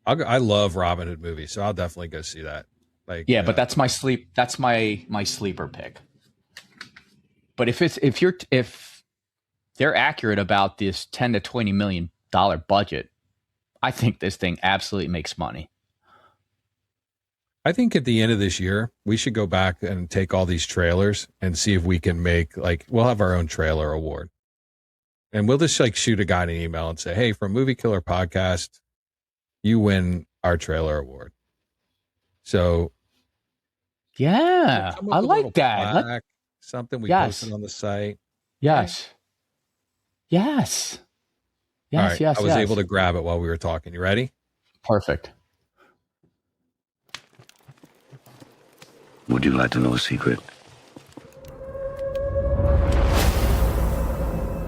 I love Robin Hood movies, so I'll definitely go see that. Like, yeah, but that's my sleeper pick. But if they're accurate about this 10 to 20 million dollar budget, I think this thing absolutely makes money. I think at the end of this year, we should go back and take all these trailers and see if we can make, like, we'll have our own trailer award. And we'll just like shoot a guy an email and say, hey, from Movie Killer Podcast, you win our trailer award. So yeah, I like that. Plaque, something we posted on the site. Yes. Yes. All right. I was able to grab it while we were talking. You ready? Perfect. Would you like to know a secret?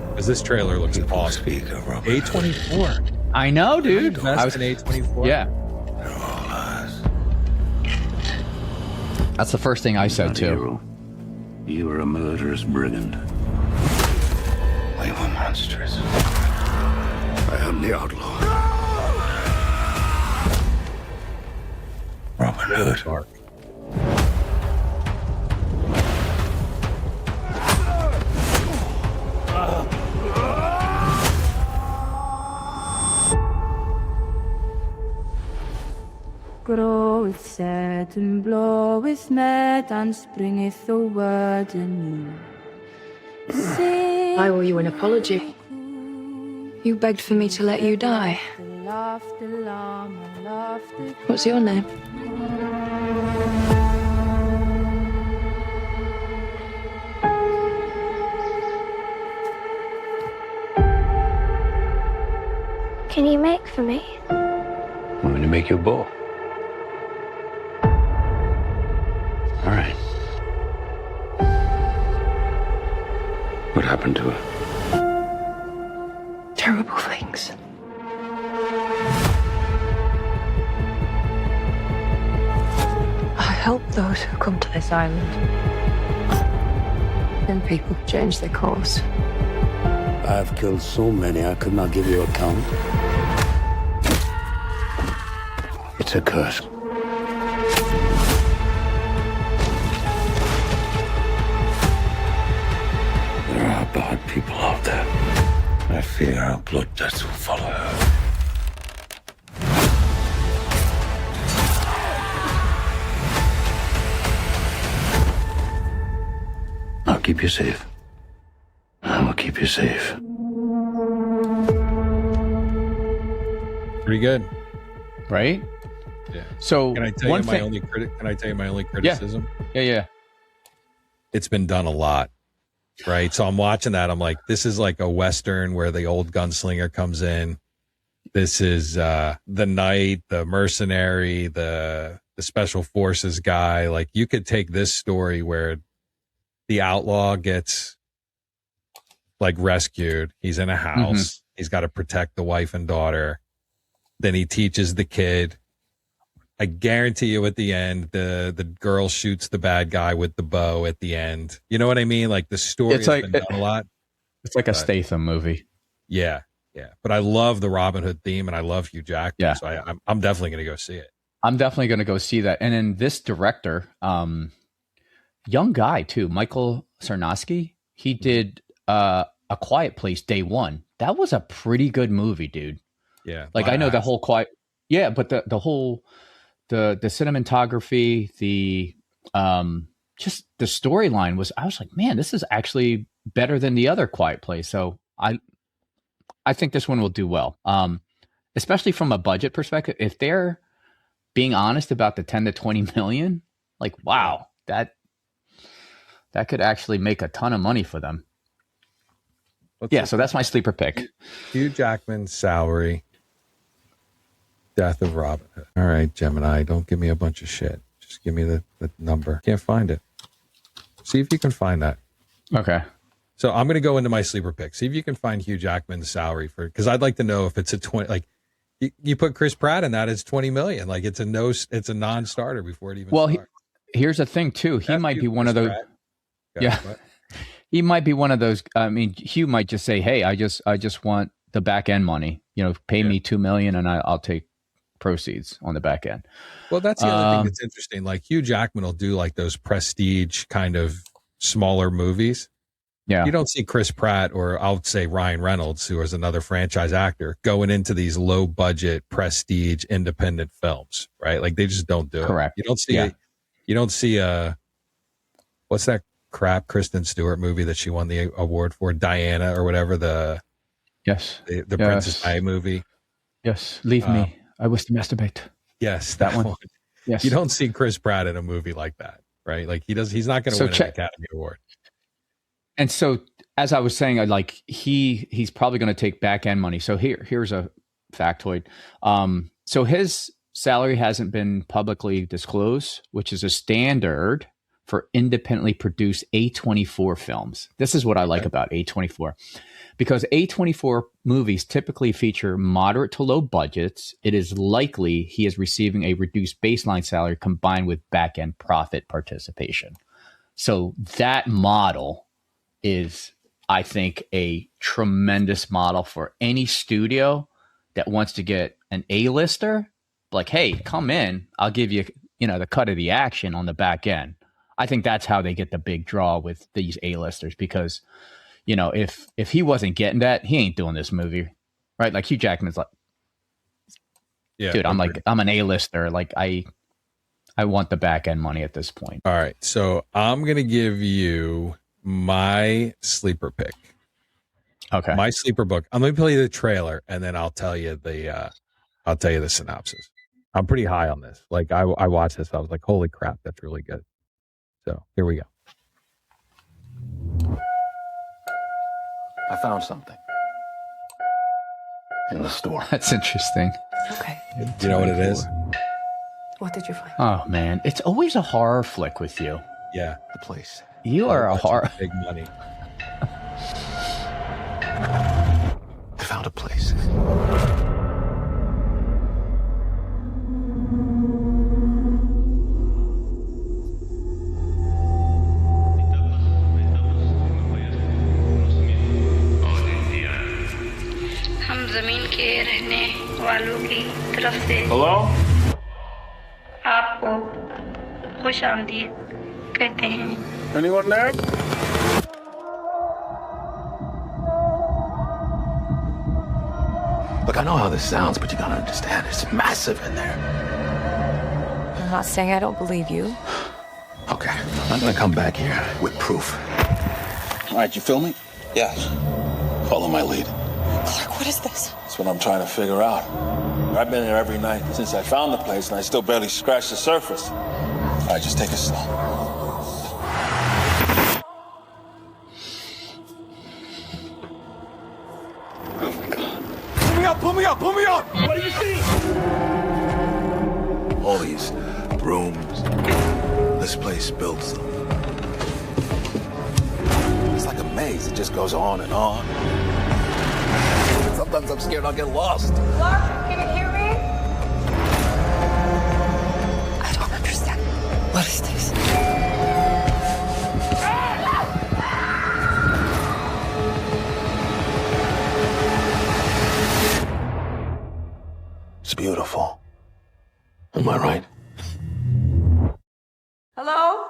Because this trailer looks awesome. A24. I know, dude. I was in A24. Yeah. They're all lies. That's the first thing I said too. Hero. You were a murderous brigand. We were monsters. I am the outlaw. Robin Hood. Dark. Groweth sad and bloweth mad and springeth the word anew. I owe you an apology. You begged for me to let you die. What's your name? Can you make for me? I'm going to make you a bow. All right. What happened to her? Terrible things. I help those who come to this island. Then people change their course. I've killed so many I could not give you a count. It's a curse. There are bad people out there. I fear our blood debts will follow her. I'll keep you safe. I will keep you safe. Pretty good. Right? Yeah. So Can I tell you my only criticism? Yeah. It's been done a lot. Right. So I'm watching that. I'm like, this is like a Western where the old gunslinger comes in. This is the knight, the mercenary, the special forces guy. Like, you could take this story where the outlaw gets like rescued. He's in a house. Mm-hmm. He's got to protect the wife and daughter. Then he teaches the kid. I guarantee you at the end, the girl shoots the bad guy with the bow at the end. You know what I mean? Like, the story has been done a lot. It's like a Statham movie. Yeah. But I love the Robin Hood theme, and I love Hugh Jackman. Yeah. So I'm definitely going to go see it. I'm definitely going to go see that. And then this director, young guy too, Michael Sarnowski, he did A Quiet Place Day One. That was a pretty good movie, dude. Yeah. Like, I know the whole but the whole... The cinematography, the just the storyline was, I was like, man, this is actually better than the other Quiet Place. So I think this one will do well. Especially from a budget perspective. If they're being honest about the 10 to 20 million, like, wow, that could actually make a ton of money for them. So that's my sleeper pick. Hugh Jackman's salary. Death of Robin Hood. All right, Gemini, don't give me a bunch of shit. Just give me the number. Can't find it. See if you can find that. Okay. So I'm going to go into my sleeper pick. See if you can find Hugh Jackman's salary because I'd like to know if it's a 20. Like, you put Chris Pratt in that, it's 20 million. Like, it's a non-starter before it even starts. Here's the thing too. He might be one of those. Yeah. He might be one of those. I mean, Hugh might just say, "Hey, I just want the back end money. Pay me $2 million, and I'll take proceeds on the back end." Well, that's the other thing that's interesting. Like, Hugh Jackman will do like those prestige kind of smaller movies. Yeah. You don't see Chris Pratt, or I'll say Ryan Reynolds, who is another franchise actor, going into these low budget prestige independent films, right? Like, they just don't do Correct. it. You don't see what's that crap Kristen Stewart movie that she won the award for, Diana or whatever, the Princess Di movie. Yes. Leave me. I wish to masturbate. Yes, that one. Yes. You don't see Chris Pratt in a movie like that, right? Like, he's not going to win an Academy Award. And so, as I was saying, he's probably going to take back end money. So here's a factoid. So his salary hasn't been publicly disclosed, which is a standard for independently produced A24 films. This is what I like about A24. Because A24 movies typically feature moderate to low budgets, it is likely he is receiving a reduced baseline salary combined with back-end profit participation. So that model is, I think, a tremendous model for any studio that wants to get an A-lister. Like, hey, come in. I'll give you, the cut of the action on the back end. I think that's how they get the big draw with these A-listers because, if he wasn't getting that, he ain't doing this movie, right? Like Hugh Jackman's like, yeah, dude, I'm an A-lister. Like I want the back end money at this point. All right. So I'm going to give you my sleeper pick. Okay. My sleeper book. I'm going to play you the trailer and then I'll tell you the synopsis. I'm pretty high on this. Like I watched this. I was like, holy crap, that's really good. So here we go. I found something in the store. That's interesting. Okay. Do you know what it is? What did you find? Oh, man. It's always a horror flick with you. Yeah. The place. You are a horror. Big money. I found a place. हम जमीन के रहने वालों की तरफ से Hello? आपको खुश आमदीद कहते हैं। Anyone there? Look, I know how this sounds, but you gotta understand, it's massive in there. I'm not saying I don't believe you. Okay, I'm gonna come back here with proof. All right, you feel me? Yes. Follow my lead. Clark, what is this? That's what I'm trying to figure out. I've been here every night since I found the place, and I still barely scratched the surface. All right, just take it slow. Oh, my God. Pull me up, pull me up, pull me up! What do you see? All these rooms. This place builds them. It's like a maze. It just goes on and on. Sometimes I'm scared I'll get lost. Clark, can you hear me? I don't understand. What is this? It's beautiful. Am I right? Hello?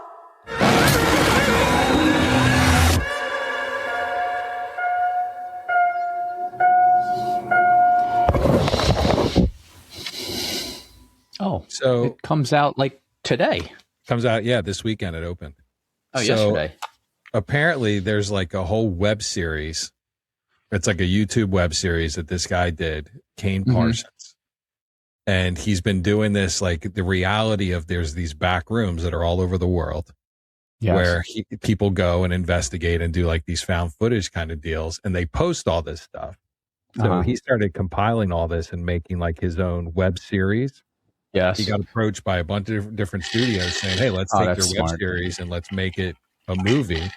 Oh, so it comes out like today. Comes out, yeah, this weekend it opened. Oh, yesterday. Apparently there's like a whole web series. It's like a YouTube web series that this guy did, Kane Parsons. And he's been doing this, like the reality of there's these back rooms that are all over the world where people go and investigate and do like these found footage kind of deals. And they post all this stuff. So he started compiling all this and making like his own web series. Yes. He got approached by a bunch of different studios saying, hey, let's take your web series and let's make it a movie.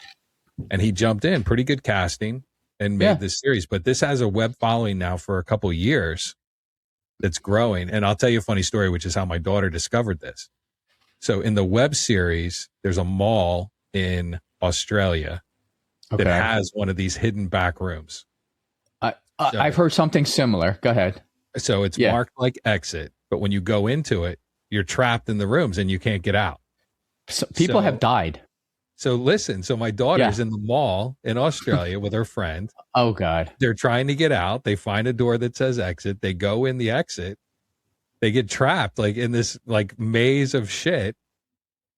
And he jumped in, pretty good casting, and made this series. But this has a web following now for a couple of years that's growing. And I'll tell you a funny story, which is how my daughter discovered this. So in the web series, there's a mall in Australia that has one of these hidden back rooms. I've heard something similar. Go ahead. So it's marked like exit, but when you go into it, you're trapped in the rooms and you can't get out. So people have died. So listen, so my daughter's in the mall in Australia with her friend. Oh, God. They're trying to get out. They find a door that says exit. They go in the exit. They get trapped like in this like maze of shit.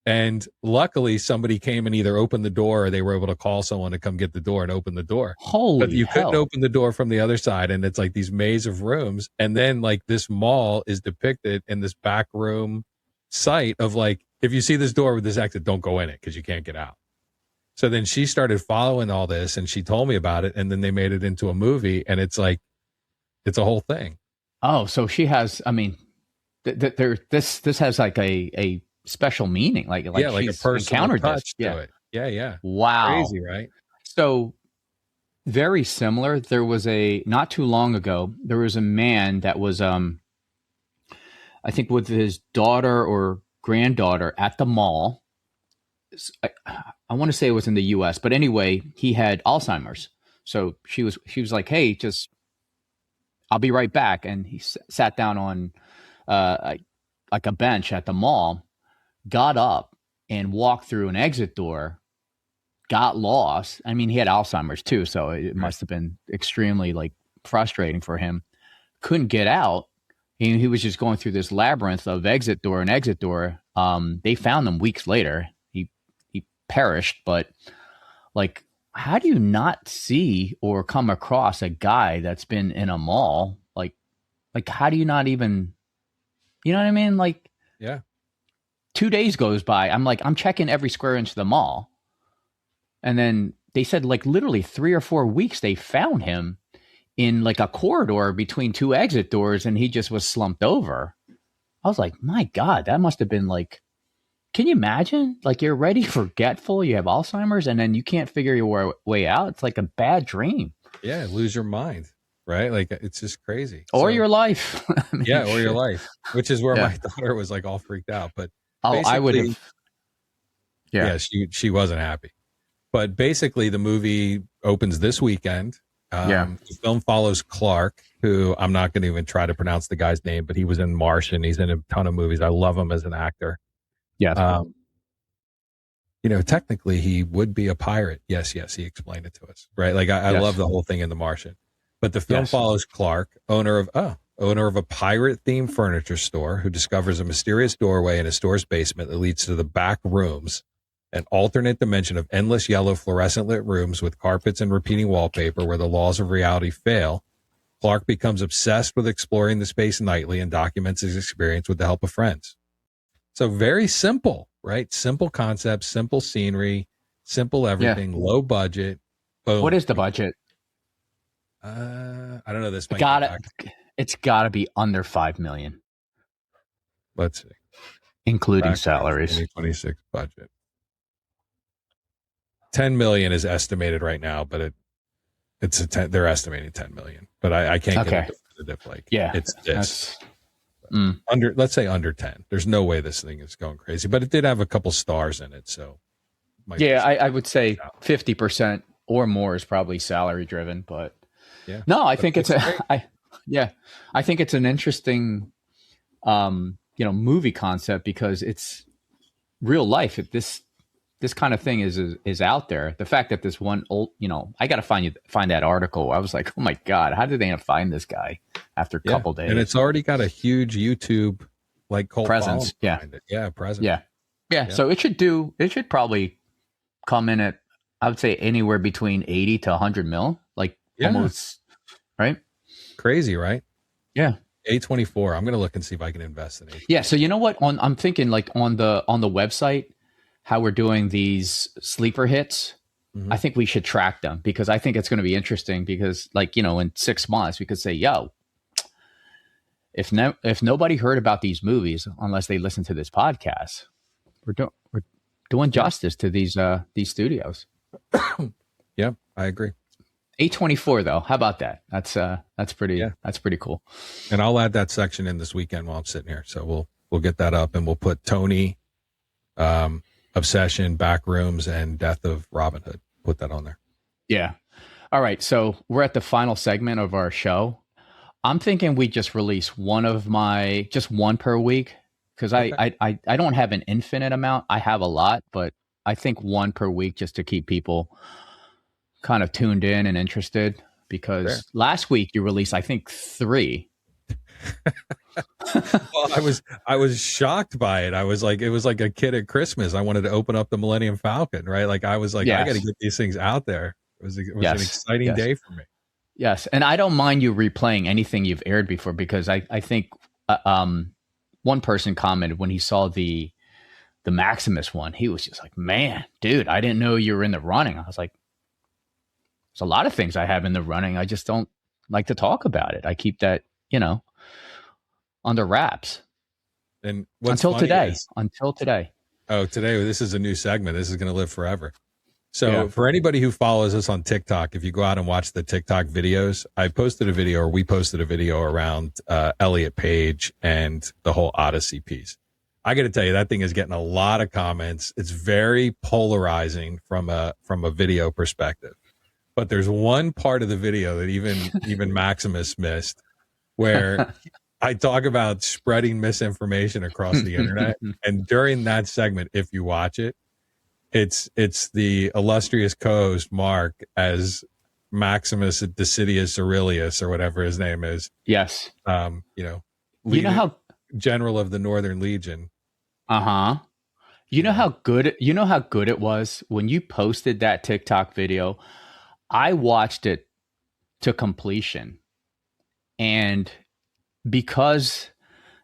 And luckily somebody came and either opened the door or they were able to call someone to come get the door and open the door. Holy But you hell. couldn't open the door from the other side. And it's like these maze of rooms. And then like this mall is depicted in this back room site of like, if you see this door with this exit, don't go in it because you can't get out. So then she started following all this and she told me about it. And then they made it into a movie and it's like, it's a whole thing. Oh, so she has, I mean, this has like a special meaning. Like like a personal encountered touch this. to it. Yeah. Wow. Crazy, right? So very similar. There was not too long ago, there was a man that was, I think with his daughter or granddaughter at the mall. I want to say it was in the US, but anyway, he had Alzheimer's. So she was like, hey, I'll be right back. And he sat down on like a bench at the mall, got up and walked through an exit door, got lost. I mean, he had Alzheimer's too, so it must have been extremely like frustrating for him. Couldn't get out. He was just going through this labyrinth of exit door and exit door. They found him weeks later. He perished, but like, how do you not see or come across a guy that's been in a mall? Like how do you not even, you know what I mean? Like, yeah. 2 days goes by. I'm checking every square inch of the mall. And then they said like literally 3 or 4 weeks, they found him in like a corridor between 2 exit doors, and he just was slumped over. I was like, my God, that must have been like, can you imagine? Like, you're already forgetful, you have Alzheimer's, and then you can't figure your way out. It's like a bad dream. Yeah, lose your mind, right? Like, it's just crazy. Or your life. I mean, yeah, or your life, which is where my daughter was like all freaked out. But I would have. Yeah, she wasn't happy. But basically, the movie opens this weekend. The film follows Clark, who I'm not going to even try to pronounce the guy's name, but he was in Martian. He's in a ton of movies. I love him as an actor. Yeah. Technically he would be a pirate. Yes. He explained it to us, right? Like I love the whole thing in The Martian, but the film follows Clark, owner of a pirate themed furniture store, who discovers a mysterious doorway in a store's basement that leads to the back rooms, an alternate dimension of endless yellow fluorescent lit rooms with carpets and repeating wallpaper where the laws of reality fail. Clark becomes obsessed with exploring the space nightly and documents his experience with the help of friends. So very simple, right? Simple concept, simple scenery, simple everything, low budget. Boom. What is the budget? I don't know. This might it's got to be under $5 million. Let's see. Including salaries. 2026 budget. 10 million is estimated right now, but they're estimating 10 million, but I can't get it definitive. Like, it's this. Let's say under 10. There's no way this thing is going crazy, but it did have a couple stars in it. So I would say 50% or more is probably salary driven, but I think I think it's an interesting, movie concept because it's real life. If this kind of thing is out there. The fact that this one old, I got to find that article. I was like, oh my God, how did they find this guy after a couple days? And it's already got a huge YouTube like cult presence. Presence. Yeah. So it should probably come in at, I would say anywhere between 80 to 100 mil, like almost, right? Crazy, right? Yeah. A24. I'm going to look and see if I can invest in it. Yeah. So you know what? I'm thinking like on the website, how we're doing these sleeper hits, I think we should track them because I think it's going to be interesting because in 6 months we could say, yo, if nobody heard about these movies unless they listen to this podcast, we're doing justice to these studios. Yeah, I agree. A24 though, how about that? That's pretty cool. And I'll add that section in this weekend while I'm sitting here. So we'll get that up and we'll put Tony, Obsession, Backrooms, and Death of Robin Hood. Put that on there. Yeah. All right. So we're at the final segment of our show. I'm thinking we just release just one per week because I don't have an infinite amount. I have a lot, but I think one per week just to keep people kind of tuned in and interested because last week you released, I think 3. Well, I was shocked by it. I was like, it was like a kid at Christmas. I wanted to open up the Millennium Falcon, right? Like I was like, I got to get these things out there. It was an exciting day for me. Yes. And I don't mind you replaying anything you've aired before because I think one person commented when he saw the Maximus one, he was just like, man, dude, I didn't know you were in the running. I was like, there's a lot of things I have in the running. I just don't like to talk about it. I keep that, under wraps. And until today. Oh, today, this is a new segment. This is going to live forever. So for anybody who follows us on TikTok, if you go out and watch the TikTok videos, we posted a video around Elliot Page and the whole Odyssey piece. I got to tell you, that thing is getting a lot of comments. It's very polarizing from a video perspective. But there's one part of the video that even Maximus missed, where I talk about spreading misinformation across the internet. And during that segment, if you watch it, it's the illustrious co-host Mark as Maximus Decidius Aurelius, or whatever his name is. Yes. General of the Northern Legion. Uh-huh. You know how good it was when you posted that TikTok video. I watched it to completion. And because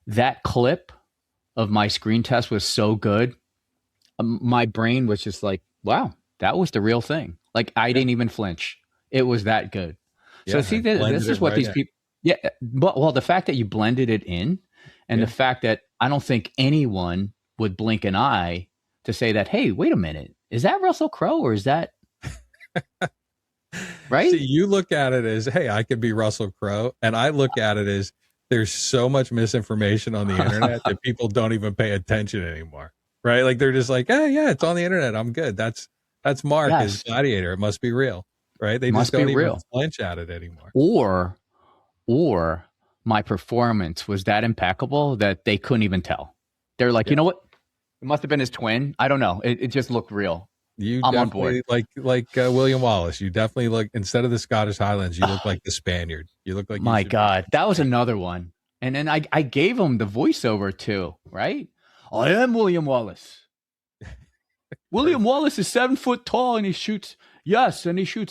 that clip of my screen test was so good, my brain was just like, wow, that was the real thing. Like, I didn't even flinch. It was that good. Yeah, so see, this is what these people, well, the fact that you blended it in, and the fact that I don't think anyone would blink an eye to say that, hey, wait a minute, is that Russell Crowe, or is that right? See, you look at it as, hey, I could be Russell Crowe, and I look at it as there's so much misinformation on the internet that people don't even pay attention anymore, right? Like, they're just like, oh yeah, it's on the internet, I'm good. That's Mark as Gladiator. It must be real, right? They just don't even flinch at it anymore. Or my performance was that impeccable that they couldn't even tell. They're like, you know what? It must have been his twin. I don't know. It just looked real. I'm on board. Like William Wallace. You definitely look, instead of the Scottish Highlands, you look like the Spaniard. You look like, my God, that was another one. And then I gave him the voiceover too, right? I am William Wallace. William Wallace is 7 foot tall, and he shoots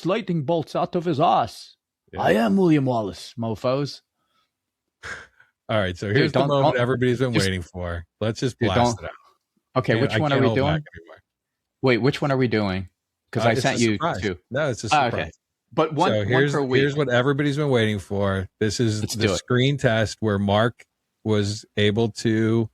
lightning bolts out of his ass. Yeah. I am William Wallace, mofos. All right, so here's the moment everybody's been waiting for. Let's just blast it out. Okay, which one are we doing? Wait, which one are we doing? Because I sent you two. No, it's a surprise. Okay. But one per week. Here's what everybody's been waiting for. This is the screen test where Mark was able to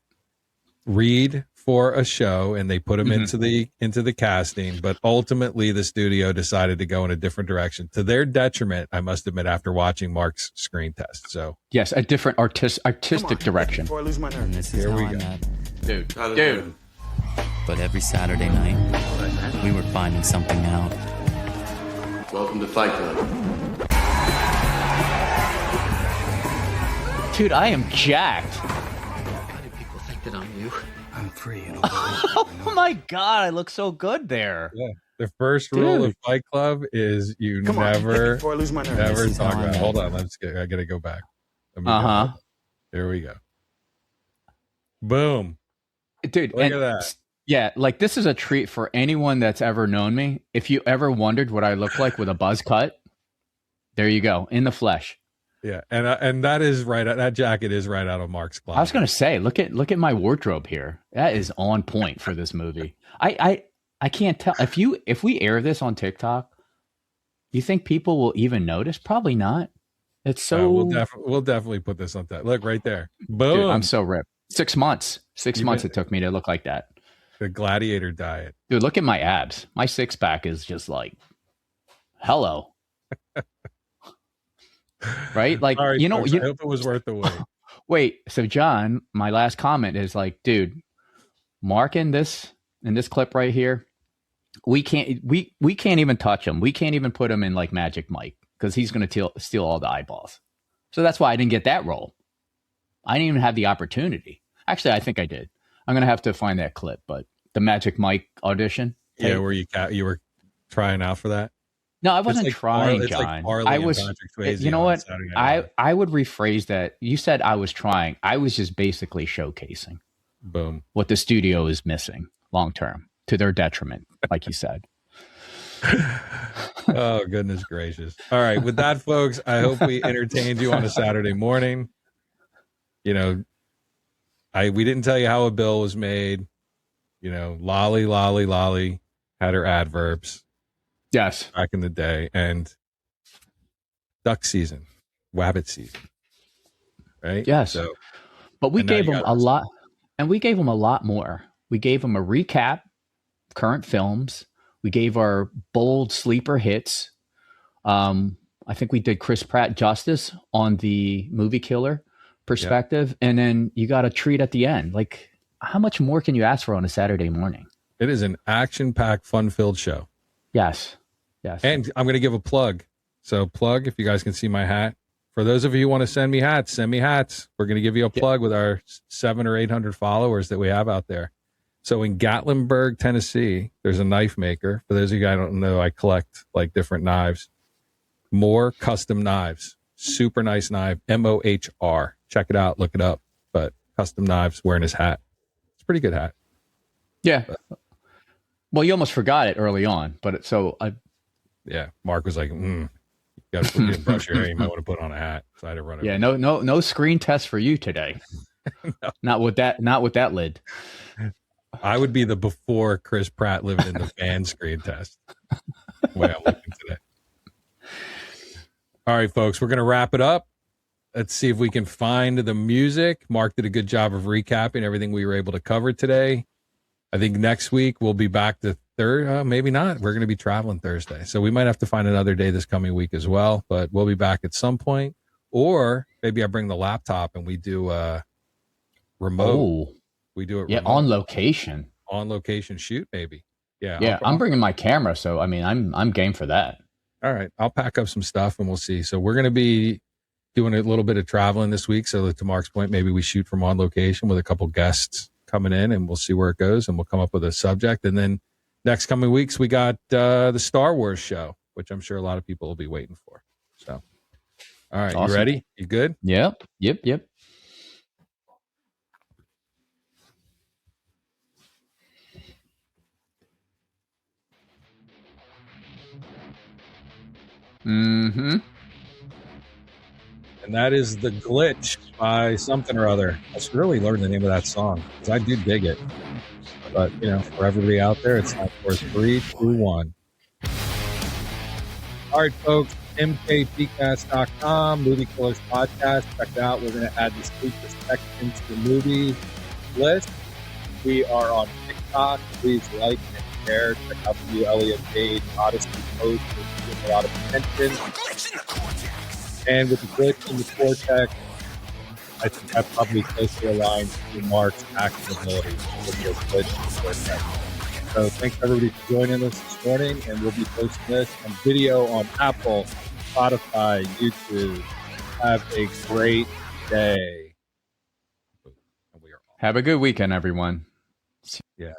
read for a show, and they put him into the casting, but ultimately the studio decided to go in a different direction, to their detriment, I must admit, after watching Mark's screen test. So yes, a different artistic direction. Before I lose my nerve. Here we go. Dude. But every Saturday night, we were finding something out. Welcome to Fight Club. Dude, I am jacked. Why do people think that I'm you? I'm free. Oh my God, I look so good there. Yeah. The first rule of Fight Club is you never talk about. Hold on, I gotta go back. Here we go. Boom. Dude, look at that. Yeah, like, this is a treat for anyone that's ever known me. If you ever wondered what I look like with a buzz cut, there you go, in the flesh. Yeah, and that is right. That jacket is right out of Mark's closet. I was gonna say, look at my wardrobe here. That is on point for this movie. I can't tell if we air this on TikTok. You think people will even notice? Probably not. It's so. We'll definitely put this on that. Look right there. Boom. Dude, I'm so ripped. 6 months. 6 months it took me to look like that. The Gladiator diet. Dude, look at my abs. My six pack is just like, hello. Right? Like, right, folks, I hope it was worth the wait. Wait, so John, my last comment is like, dude, Mark in this clip right here, we can't even touch him. We can't even put him in like Magic Mike, because he's going to steal all the eyeballs. So that's why I didn't get that role. I didn't even have the opportunity. Actually, I think I did. I'm going to have to find that clip, but the Magic Mike audition. Yeah, where you were trying out for that? No, I wasn't trying, John. I was, you know what? I would rephrase that. You said I was trying. I was just basically showcasing. Boom. What the studio is missing long term, to their detriment, like you said. Oh, goodness gracious. All right. With that, folks, I hope we entertained you on a Saturday morning. You know, we didn't tell you how a bill was made. You know, Lolly had her adverbs. Yes. Back in the day. And duck season, wabbit season. Right? Yes. So, but we gave them a lot, and we gave them a lot more. We gave them a recap, current films. We gave our bold sleeper hits. I think we did Chris Pratt justice on the movie killer perspective. Yep. And then you got a treat at the end. Like, how much more can you ask for on a Saturday morning? It is an action-packed, fun-filled show. Yes. And I'm going to give a plug. So plug, if you guys can see my hat. For those of you who want to send me hats, send me hats. We're going to give you a plug with our 700 or 800 followers that we have out there. So in Gatlinburg, Tennessee, there's a knife maker. For those of you guys who don't know, I collect like different knives. More Custom Knives. Super nice knife. MOHR. Check it out. Look it up. But Custom Knives, wearing his hat. It's a pretty good hat. Yeah. Well, you almost forgot it early on, but yeah. Mark was like, you got to brush your hair. You might want to put on a hat. So I had to run it. Yeah. No screen test for you today. No. Not with that lid. I would be the before Chris Pratt living in the van screen test. The way I'm looking today. All right, folks, we're going to wrap it up. Let's see if we can find the music. Mark did a good job of recapping everything we were able to cover today. I think next week we'll be back to maybe not. We're going to be traveling Thursday. So we might have to find another day this coming week as well, but we'll be back at some point. Or maybe I bring the laptop and we do remote. Oh. We do it remote. On location. On location shoot, maybe. Yeah. Yeah, I'm bringing my camera, so I mean I'm game for that. All right. I'll pack up some stuff and we'll see. So we're going to be doing a little bit of traveling this week. So to Mark's point, maybe we shoot from on location with a couple guests coming in and we'll see where it goes and we'll come up with a subject. And then next coming weeks, we got the Star Wars show, which I'm sure a lot of people will be waiting for. So, all right. Awesome. You ready? You good? Yep. Mm-hmm. And that is The Glitch by something or other. I should really learn the name of that song because I do dig it. But, for everybody out there, it's time for 3, 2, 1. All right, folks, mkpcast.com, Movie Killers Podcast. Check it out. We're going to add this week section to the movie list. We are on TikTok. Please like and share. Check out the new Elliot Page Odyssey post. We're getting a lot of attention. And with the glitch in the cortex, I think that probably closely aligns to Mark's acting ability with the glitch in the cortex. So thanks everybody for joining us this morning, and we'll be posting this on video on Apple, Spotify, YouTube. Have a great day. Have a good weekend, everyone. Yeah.